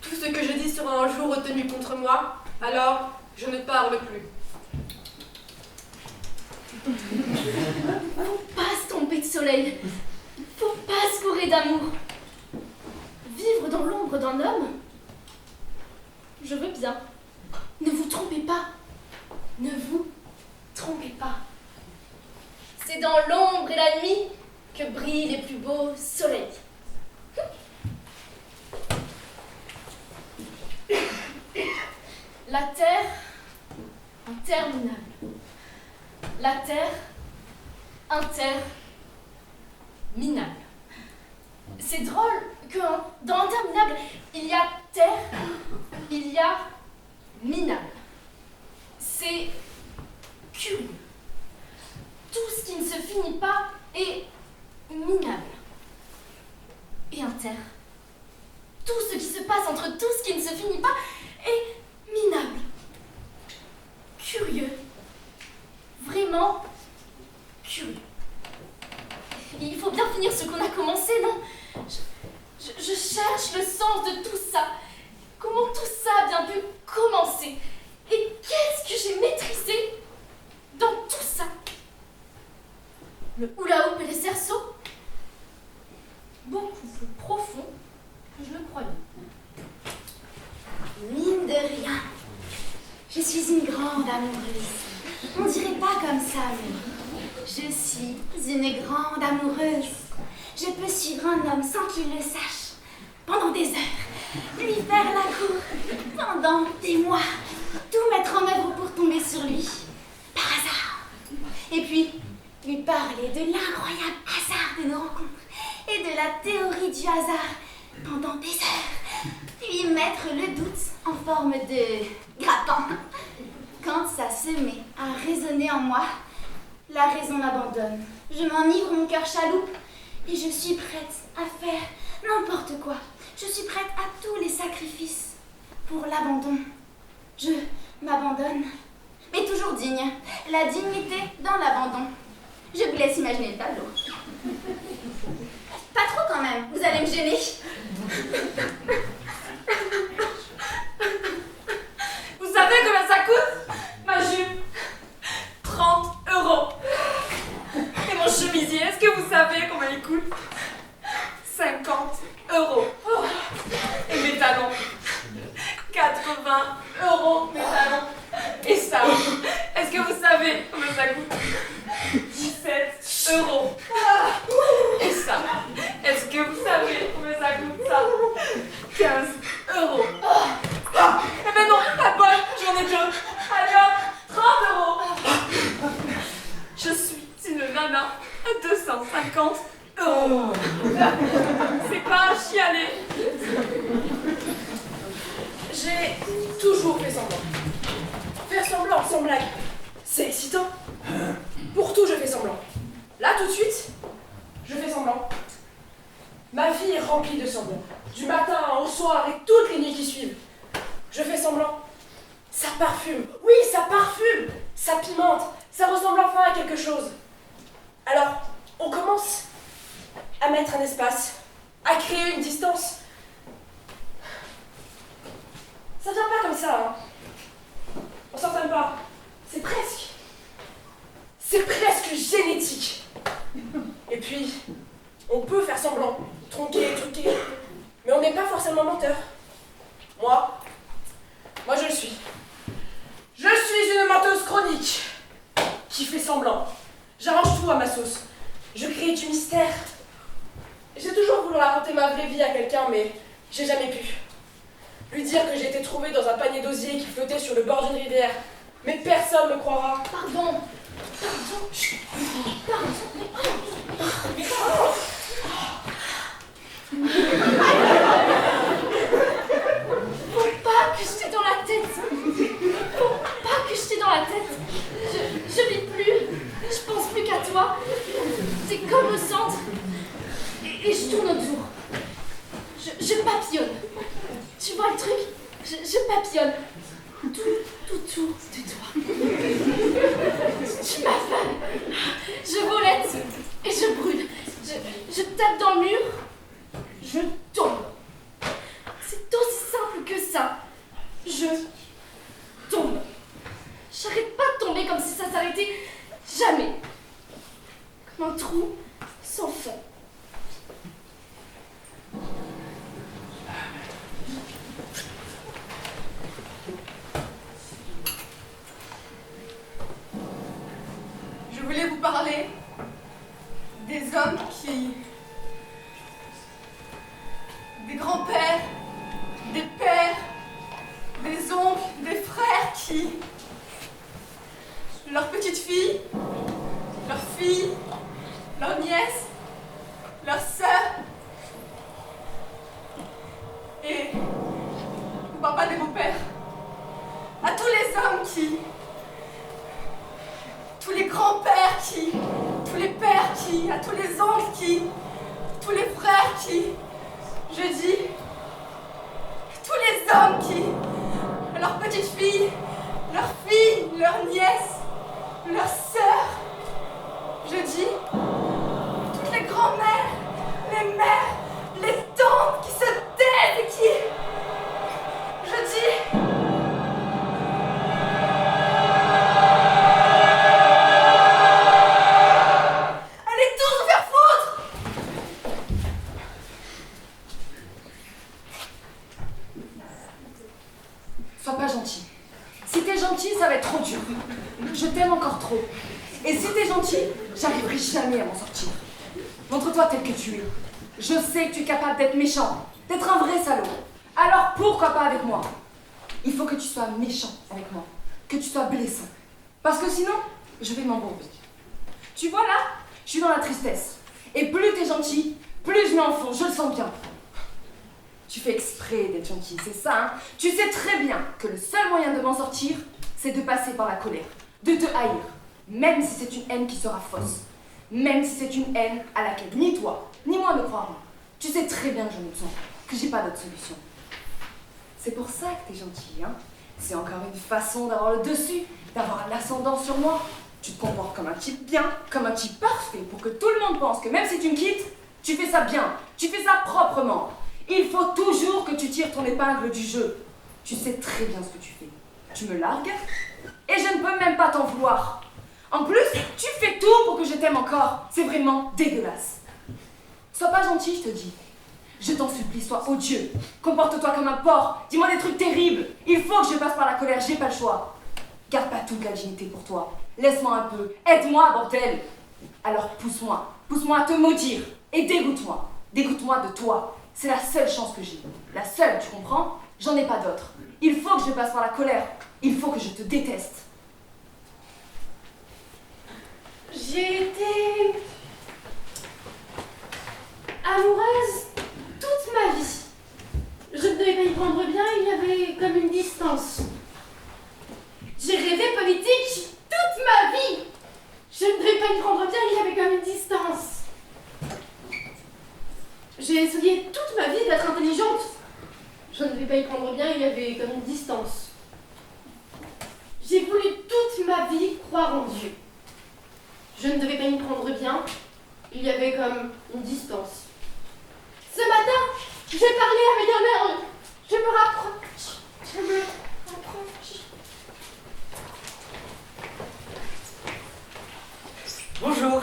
Tout ce que je dis sera un jour retenu contre moi, alors je ne parle plus. Faut pas se tromper de soleil. Faut pas se fourrer d'amour. Vivre dans l'ombre d'un homme, je veux bien. Ne vous trompez pas. Ne vous trompez pas. C'est dans l'ombre et la nuit que brillent les plus beaux soleils. La terre interminable. La terre interminable. C'est drôle que dans interminable, il y a terre, il y a minable. C'est curieux. Tout ce qui ne se finit pas est minable. Et inter. Tout ce qui se passe entre tout ce qui ne se finit pas est minable. Curieux. Vraiment curieux. Il faut bien finir ce qu'on a commencé, non? Je cherche le sens de tout ça. Comment tout ça a bien pu commencer? Et qu'est-ce que j'ai maîtrisé dans tout ça? Le hula hoop et les cerceaux? Beaucoup plus profond que je le croyais. Mine de rien, je suis une grande amoureuse. On dirait pas comme ça, mais je suis une grande amoureuse. Je peux suivre un homme sans qu'il le sache, pendant des heures, lui faire la cour, pendant des mois, tout mettre en œuvre pour tomber sur lui, par hasard. Et puis, lui parler de l'incroyable hasard de nos rencontres et de la théorie du hasard pendant des heures. Lui mettre le doute en forme de grappin. Quand ça se met à résonner en moi, la raison m'abandonne. Je m'enivre, mon cœur chaloupe, et je suis prête à faire n'importe quoi. Je suis prête à tous les sacrifices pour l'abandon. Je m'abandonne, mais toujours digne. La dignité dans l'abandon. Je vous laisse imaginer le tableau. Pas trop quand même, vous allez me gêner. Vous savez combien ça coûte? Ma jupe. 50 €. C'est pas un chialer. J'ai toujours fait semblant. Faire semblant, sans blague. C'est excitant. Pour tout, je fais semblant. Là, tout de suite, je fais semblant. Ma vie est remplie de semblants. Du matin au soir et toutes les nuits qui suivent. Je fais semblant. Ça parfume. Oui, ça parfume. Ça pimente. Ça ressemble enfin à quelque chose. Alors, on commence à mettre un espace, à créer une distance. Ça vient pas comme ça, hein. On s'entend pas. C'est presque. C'est presque génétique. Et puis, on peut faire semblant, tronquer, truquer, mais on n'est pas forcément menteur. Moi, je le suis. Je suis une menteuse chronique qui fait semblant. J'arrange tout à ma sauce. Je crée du mystère. J'ai toujours voulu raconter ma vraie vie à quelqu'un, mais j'ai jamais pu. Lui dire que j'ai été trouvée dans un panier d'osier qui flottait sur le bord d'une rivière. Mais personne ne me croira. Pardon. Faut pas que je t'ai dans la tête. Faut pas que je t'ai dans la tête. Je vis plus. Je pense plus qu'à toi. T'es comme au centre. Et je tourne autour. Je papillonne. Tu vois le truc? Je papillonne. Tout autour de toi. Tu m'affales. Je volette et je brûle. Je tape dans le mur. Je tombe. C'est aussi simple que ça. Je tombe. J'arrête pas de tomber comme si ça s'arrêtait jamais. Comme un trou sans fond. Je voulais vous parler des hommes des grands-pères, des pères, des oncles, des frères qui... leurs petites filles, leurs filles, leurs nièces, leurs sœurs. Et... on parle pas des beaux-pères. À tous les hommes qui... tous les grands-pères qui... tous les pères qui... à tous les oncles qui... tous les frères qui... je dis... tous les hommes qui... leurs petites filles, leurs filles, leurs nièces, leurs sœurs... je dis... toutes les grand-mères, les mères, les tantes qui se taisent et qui... je dis... Sois pas gentil. Si t'es gentil, ça va être trop dur. Je t'aime encore trop. Et si t'es gentil, j'arriverai jamais à m'en sortir. Montre-toi tel que tu es. Je sais que tu es capable d'être méchant, d'être un vrai salaud. Alors pourquoi pas avec moi? Il faut que tu sois méchant avec moi, que tu sois blessant. Parce que sinon, je vais m'embourber. Tu vois là, je suis dans la tristesse. Et plus t'es gentil, plus je m'enfonce, je le sens bien. Tu fais exprès d'être gentil, c'est ça, hein? Tu sais très bien que le seul moyen de m'en sortir, c'est de passer par la colère, de te haïr, même si c'est une haine qui sera fausse, même si c'est une haine à laquelle ni toi, ni moi ne croirons. Tu sais très bien que je me sens, que j'ai pas d'autre solution. C'est pour ça que t'es gentil, hein? C'est encore une façon d'avoir le dessus, d'avoir l'ascendant sur moi. Tu te comportes comme un type bien, comme un type parfait, pour que tout le monde pense que même si tu me quittes, tu fais ça bien, tu fais ça proprement. Il faut toujours que tu tires ton épingle du jeu. Tu sais très bien ce que tu fais. Tu me largues et je ne peux même pas t'en vouloir. En plus, tu fais tout pour que je t'aime encore. C'est vraiment dégueulasse. Sois pas gentil, je te dis. Je t'en supplie, sois odieux. Comporte-toi comme un porc. Dis-moi des trucs terribles. Il faut que je passe par la colère, j'ai pas le choix. Garde pas toute la dignité pour toi. Laisse-moi un peu. Aide-moi, bordel. Alors pousse-moi. Pousse-moi à te maudire. Et dégoûte-moi. Dégoûte-moi de toi. C'est la seule chance que j'ai. La seule, tu comprends? J'en ai pas d'autre. Il faut que je passe par la colère. Il faut que je te déteste. J'ai été J'ai essayé toute ma vie d'être intelligente. Je ne devais pas y prendre bien, il y avait comme une distance. J'ai voulu toute ma vie croire en Dieu. Je ne devais pas y prendre bien, il y avait comme une distance. Ce matin, j'ai parlé avec un air. Je me rapproche. Bonjour,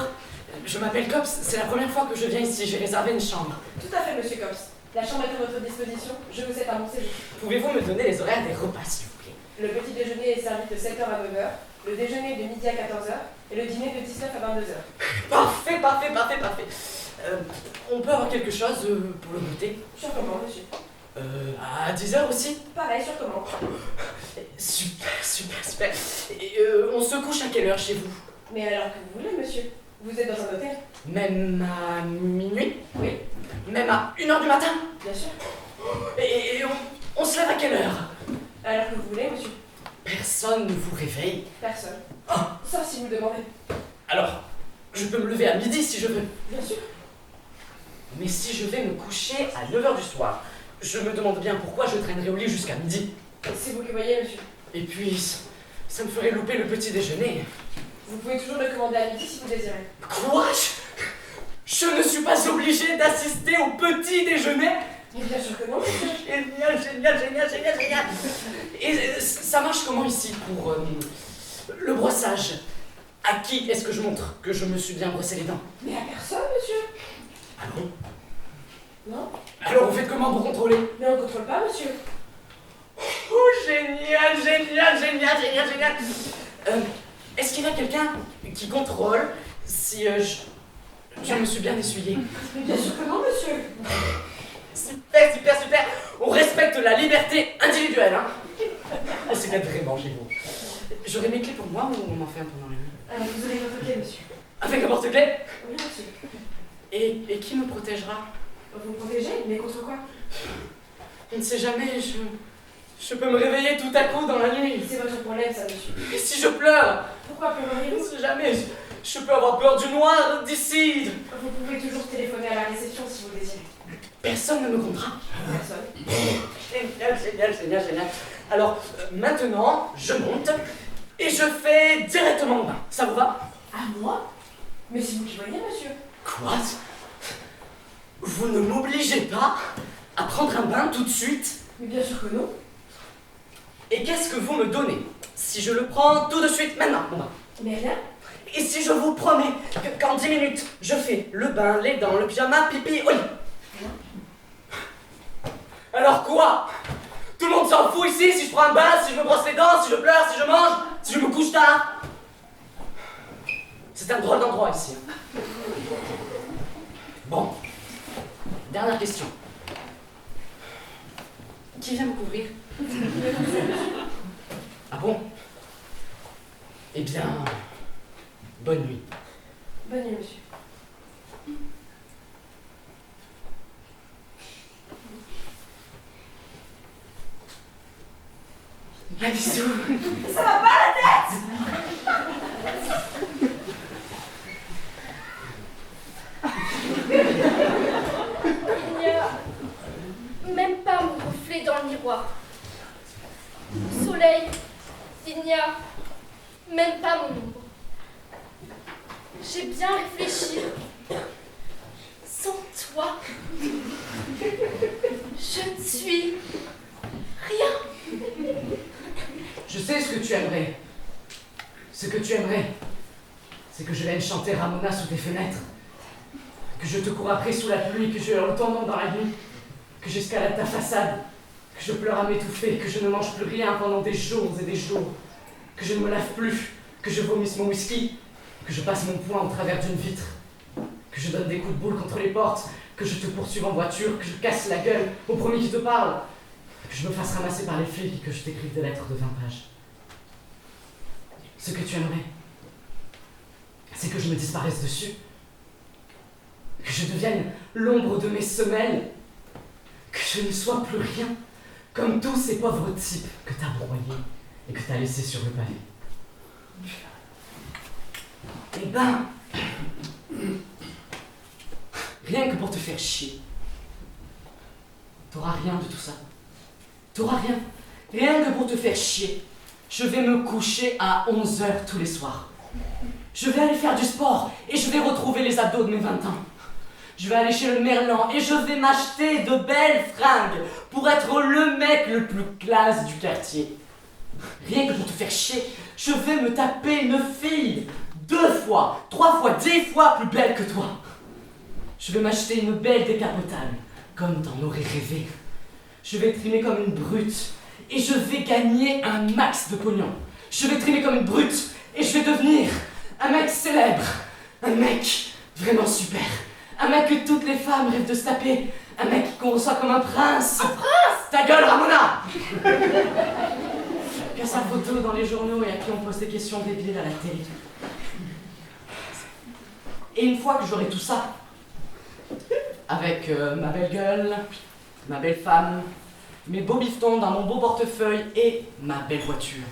je m'appelle Cops, c'est la première fois que je viens ici, j'ai réservé une chambre. Tout à fait, monsieur Cops. La chambre est à votre disposition. Je vous ai annoncé. Pouvez-vous me donner les horaires des repas, s'il vous plaît? Le petit déjeuner est servi de 7h à 9h, le déjeuner de midi à 14h et le dîner de 19 à 22h. Parfait. On peut avoir quelque chose pour le goûter? Sur commande, monsieur. À 10h aussi? Pareil, sur commande. Super. Et on se couche à quelle heure chez vous? Mais alors que vous voulez, monsieur. Vous êtes dans un hôtel? Même à minuit? Oui, Même à 1h du matin? bien sûr. Et on se lève à quelle heure? Alors que vous voulez, monsieur. Personne ne vous réveille? Personne. Ah. Sauf si vous le demandez. Alors, je peux me lever à midi si je veux. Bien sûr. Mais si je vais me coucher à 9h du soir, je me demande bien pourquoi je traînerai au lit jusqu'à midi. C'est vous qui voyez, monsieur. Et puis, ça me ferait louper le petit déjeuner. Vous pouvez toujours le commander à midi si vous désirez. Quoi? Je ne suis pas obligé d'assister au petit déjeuner? Mais bien sûr que non, monsieur. Génial. Et ça marche comment ici pour le brossage? À qui est-ce que je montre que je me suis bien brossé les dents? Mais à personne, monsieur. Ah bon? Non. Alors vous faites comment pour contrôler? Mais on ne contrôle pas, monsieur. Oh, génial. Est-ce qu'il y a quelqu'un qui contrôle si je me suis bien essuyé? Mais bien sûr que non, monsieur. Super. On respecte la liberté individuelle, hein? Oh, c'est peut-être vraiment chez vous. J'aurai mes clés pour moi ou on en fait un pendant la nuit? Vous avez votre clé, monsieur. Avec un porte-clés? Oui, monsieur. Et qui me protégera? Vous me protégez, mais contre quoi? On ne sait jamais, je peux me réveiller tout à coup dans la nuit. C'est votre problème, ça, monsieur. Et si je pleure? Pourquoi On pleurez-vous? ne sait jamais, je peux avoir peur du noir d'ici. Vous pouvez toujours téléphoner à la réception si vous le désirez. Personne ne me comptera. Personne. Génial. Alors, maintenant, je monte et je fais directement mon bain. Ça vous va? À moi? Mais c'est vous qui voyez, monsieur. Quoi? Vous ne m'obligez pas à prendre un bain tout de suite? Mais bien sûr que non. Et qu'est-ce que vous me donnez si je le prends tout de suite, maintenant, mon bain? Mais rien. Et si je vous promets qu'en 10 minutes, je fais le bain, les dents, le pyjama, pipi, oui. Alors quoi? Tout le monde s'en fout ici si je prends un bain, si je me brosse les dents, si je pleure, si je mange, si je me couche tard. C'est un drôle d'endroit ici. Bon. Dernière question. Qui vient me couvrir? Ah bon? Eh bien, bonne nuit. Bonne nuit, monsieur. Un bisou. Ça va pas la tête? Il n'y a même pas mon reflet dans le miroir. Au soleil, il n'y a même pas mon ombre. J'ai bien réfléchi. Sans toi, je ne suis rien. Je sais ce que tu aimerais. Ce que tu aimerais, c'est que je vienne chanter Ramona sous tes fenêtres. Que je te cours après sous la pluie, que je hurle ton nom dans la nuit. Que j'escalade ta façade. Que je pleure à m'étouffer, que je ne mange plus rien pendant des jours et des jours. Que je ne me lave plus, que je vomisse mon whisky. Que je passe mon poing au travers d'une vitre. Que je donne des coups de boule contre les portes. Que je te poursuive en voiture, que je casse la gueule au premier qui te parle. Que je me fasse ramasser par les flics et que je t'écrive des lettres de 20 pages. Ce que tu aimerais, c'est que je me disparaisse dessus. Que je devienne l'ombre de mes semelles. Que je ne sois plus rien, comme tous ces pauvres types que t'as broyés et que t'as laissés sur le pavé. Eh ben, rien que pour te faire chier, T'auras rien de tout ça. T'auras rien. Rien que pour te faire chier. Je vais me coucher à 11h tous les soirs. Je vais aller faire du sport et je vais retrouver les abdos de mes 20 ans. Je vais aller chez le Merlan et je vais m'acheter de belles fringues pour être le mec le plus classe du quartier. Rien que pour te faire chier, je vais me taper une fille 2 fois, 3 fois, 10 fois plus belle que toi. Je vais m'acheter une belle décapotable, comme t'en aurais rêvé. Je vais trimer comme une brute et je vais gagner un max de pognon. Je vais trimer comme une brute et je vais devenir un mec célèbre, un mec vraiment super, un mec que toutes les femmes rêvent de se taper, un mec qu'on reçoit comme un prince. Un prince? Ta gueule, Ramona! Qui a sa photo dans les journaux et à qui on pose des questions débiles à la télé. Et une fois que j'aurai tout ça, avec ma belle gueule, ma belle femme, mes beaux bifetons dans mon beau portefeuille et ma belle voiture,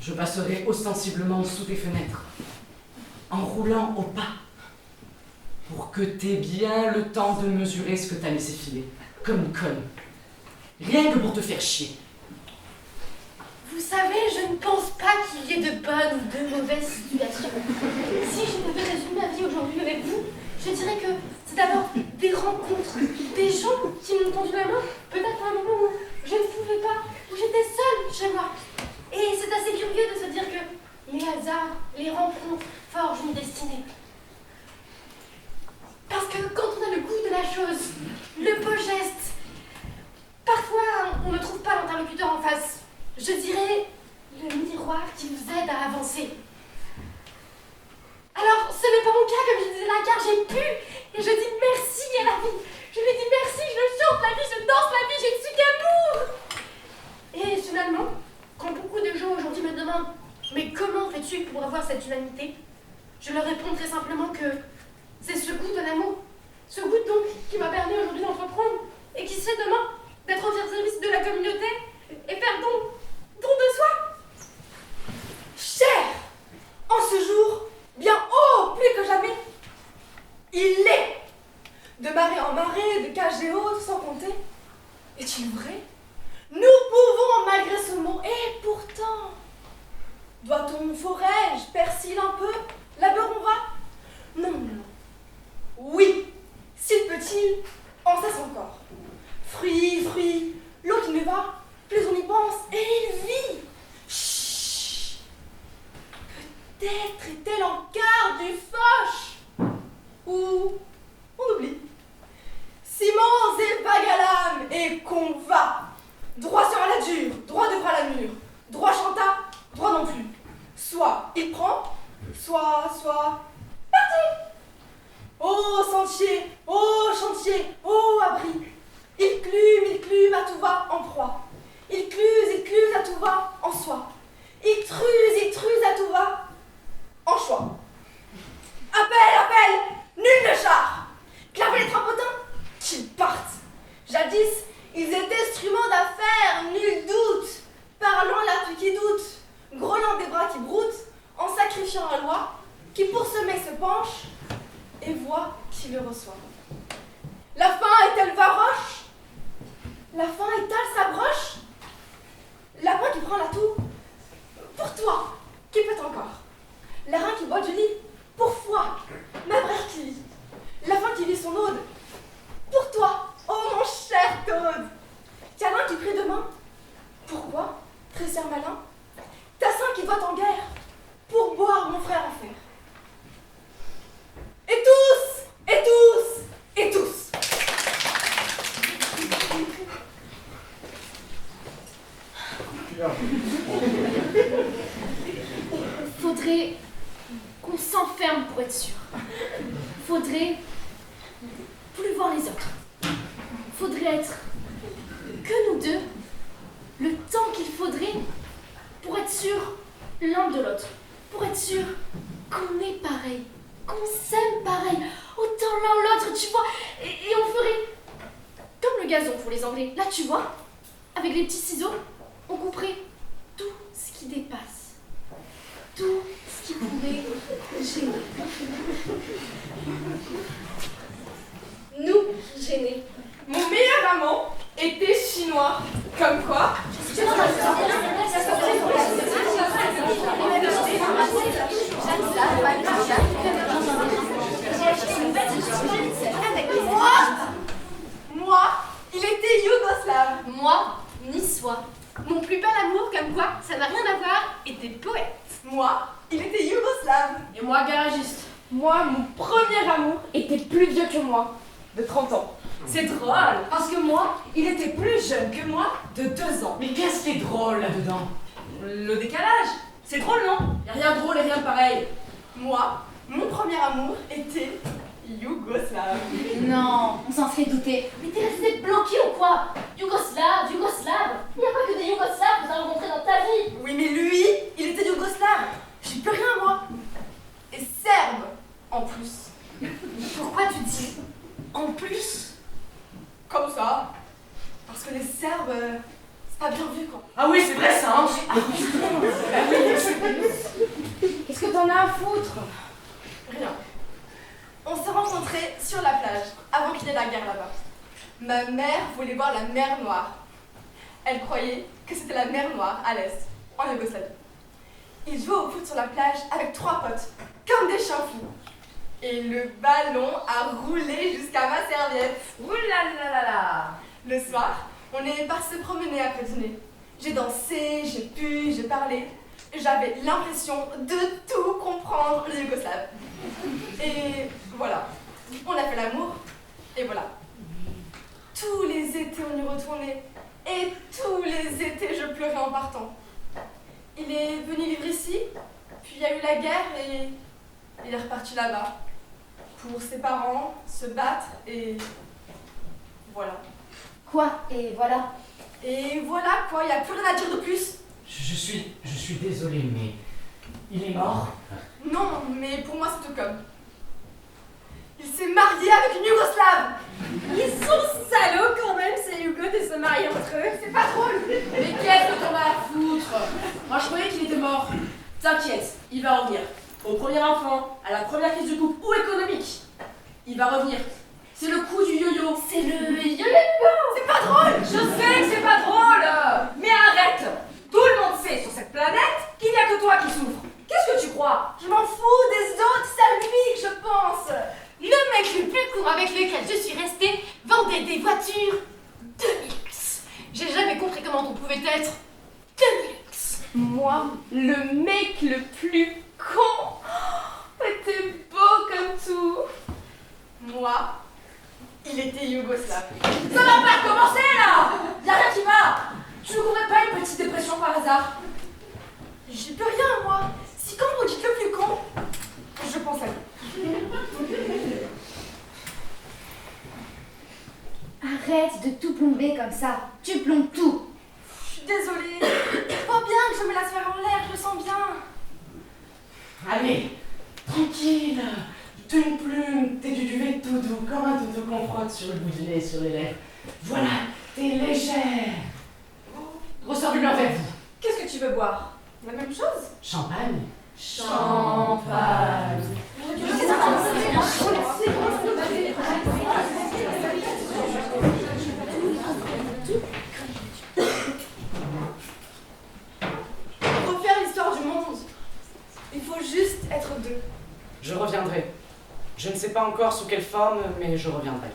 je passerai ostensiblement sous tes fenêtres, en roulant au pas, pour que t'aies bien le temps de mesurer ce que t'as laissé filer, comme une conne. Rien que pour te faire chier. Vous savez, je ne pense pas qu'il y ait de bonnes ou de mauvaises situations. Si je devais résumer ma vie aujourd'hui avec vous, je dirais que c'est d'abord des rencontres, des gens qui m'ont tendu la main, peut-être à un moment où je ne pouvais pas, où j'étais seule chez moi. Et c'est assez curieux de se dire que les hasards, les rencontres forgent une destinée. Parce que quand on a le goût de la chose, le beau geste, parfois on ne trouve pas l'interlocuteur en face. Je dirais le miroir qui vous aide à avancer. Alors, ce n'est pas mon cas, comme je disais là, car j'ai pu, et je dis merci à la vie. Je lui dis merci, je chante la vie, je danse la vie, je ne suis qu'amour. Et finalement, quand beaucoup de gens aujourd'hui me demandent « Mais comment fais-tu pour avoir cette humanité ?» je leur réponds très simplement que c'est ce goût de l'amour, ce goût donc qui m'a permis aujourd'hui d'entreprendre, et qui sait demain d'être au service de la communauté, et faire don de soi. Cher, en ce jour, bien haut, plus que jamais, il l'est. De marée en marée, de cage et autres, sans compter. Est-il vrai? Nous pouvons, malgré ce mot, et pourtant, doit-on, faudrait-je, persil un peu, labourons va? Non, non. Oui, s'il peut-il, en cesse encore. Fruits, l'eau qui ne va, plus on y pense, et il vit. Chut. Peut-être est-elle en quart du foche. Ou on oublie. Ciments et vagues à l'âme, et qu'on va. Droit sur la dure, droit devra la mûre. Droit chanta, droit non plus. Soit il prend, soit parti. Ô sentier, ô chantier, ô abri. Il clume à tout va en proie. Il cluse à tout va en soi. Il truse à tout va en choix. Appel, nul ne char. Claver les trapotins, qu'ils partent. Jadis, ils étaient instruments d'affaires, nul doute. Parlant l'appui qui doute, grellant des bras qui broutent, en sacrifiant la loi, qui pour semer se penche, et voit qui le reçoit. La faim est-elle varoche? La faim étale sa broche? La main qui prend la toux, pour toi, qui peut encore? La rein qui boit du lit, pour foi, ma brère qui lit. La faim qui lit son ode, pour toi, oh mon cher Claude. Câlin qui prie demain, pourquoi, trésor malin? Tassin qui doit en guerre, pour boire mon frère en fer. Et tous. Faudrait qu'on s'enferme pour être sûr. Faudrait plus voir les autres. Faudrait être que nous deux, le temps qu'il faudrait pour être sûr l'un de l'autre. Pour être sûr qu'on est pareil, qu'on s'aime pareil, autant l'un l'autre, tu vois. Et on ferait comme le gazon pour les Anglais. Là, tu vois, avec les petits ciseaux, on couperait tout ce qui dépasse. Tout ce qui pourrait gêner. Nous gêner. Mon meilleur avoir était poète. Moi, il était yougoslave. Et moi, garagiste. Moi, mon premier amour était plus vieux que moi, de 30 ans. C'est drôle, parce que moi, il était plus jeune que moi de 2 ans. Mais qu'est-ce qui est drôle là-dedans? Le décalage, c'est drôle, non? Y a rien de drôle et rien de pareil. Moi, mon premier amour était yougoslave. Non, on s'en serait douté. Mais t'es resté bloqué ou quoi? Yougoslave, Yougoslave. Il n'y a pas que des Yougoslaves que tu as rencontrés dans ta vie. Oui, mais lui, il était yougoslave. J'y peux rien, moi. Et serbe, en plus. Pourquoi tu dis en plus? Comme ça. Parce que les Serbes, c'est pas bien vu, quoi. Ah oui, c'est vrai ça, hein? Qu'est-ce que t'en as à foutre? Rien. On s'est rencontrés sur la plage, avant qu'il y ait la guerre là-bas. Ma mère voulait voir la mer Noire. Elle croyait que c'était la mer Noire, à l'est, en Yougoslavie. Ils jouaient au foot sur la plage avec 3 potes, comme des chiens fous. Et le ballon a roulé jusqu'à ma serviette. Ouh là là là là. Le soir, on est parti se promener après dîner. J'ai dansé, j'ai pu, j'ai parlé. J'avais l'impression de tout comprendre le yougoslave. Et voilà, on a fait l'amour, et voilà. Tous les étés, on y retournait, et tous les étés, je pleurais en partant. Il est venu vivre ici, puis il y a eu la guerre, et il est reparti là-bas. Pour ses parents, se battre, et voilà. Quoi? Et voilà. Et voilà quoi, il n'y a plus rien à dire de plus. Je suis désolé, mais il est mort. Non, mais pour moi c'est tout comme. Il s'est marié avec une Yougoslave. Ils sont salauds quand même, ces Yougos, de se marier entre eux. C'est pas drôle. Mais qu'est-ce que t'en as à foutre? Moi, je croyais qu'il était mort. T'inquiète, il va revenir. Au premier enfant, à la première crise du couple ou économique. Il va revenir. C'est le coup du yo-yo. C'est le yo-yo. C'est pas drôle. Je sais que c'est pas drôle, mais arrête. Tout le monde sait sur cette planète qu'il n'y a que toi qui souffres. Qu'est-ce que tu crois? Je m'en fous des autres, c'est à lui que je pense. Le mec le plus court avec lequel je suis restée vendait des voitures de luxe. J'ai jamais compris comment on pouvait être de luxe. Moi, le mec le plus con. T'es beau comme tout. Moi, il était yougoslave. Ça va pas commencer là. Y'a rien qui va. Tu ne courais pas une petite dépression par hasard? J'y peux rien moi. Si quand vous dites le plus con, je pense à lui. Arrête de tout plomber comme ça. Tu plombes tout. Je suis désolée. Faut bien que je me laisse faire en l'air, je le sens bien. Allez, tranquille. T'es une plume, t'es du duvet tout doux, comme un doudou qu'on frotte sur le bout du nez, sur les lèvres. Voilà, t'es légère. Ressors le avec vous. Qu'est-ce que tu veux boire? La même chose? Champagne. Champagne. Refaire l'histoire du monde. Il faut juste être deux. Je reviendrai. Je ne sais pas encore sous quelle forme, mais je reviendrai.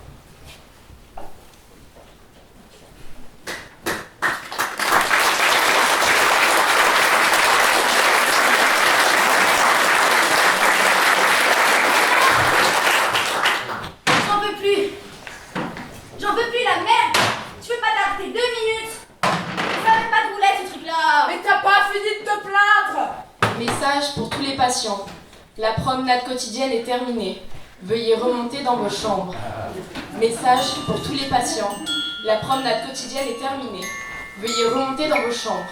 J'en peux plus. J'en peux plus, la merde. Tu peux pas t'arrêter 2 minutes. Ça fait pas de rouler ce truc-là. Mais t'as pas fini de te plaindre. Message pour tous les patients. La promenade quotidienne est terminée. Veuillez remonter dans vos chambres. Message pour tous les patients. La promenade quotidienne est terminée. Veuillez remonter dans vos chambres.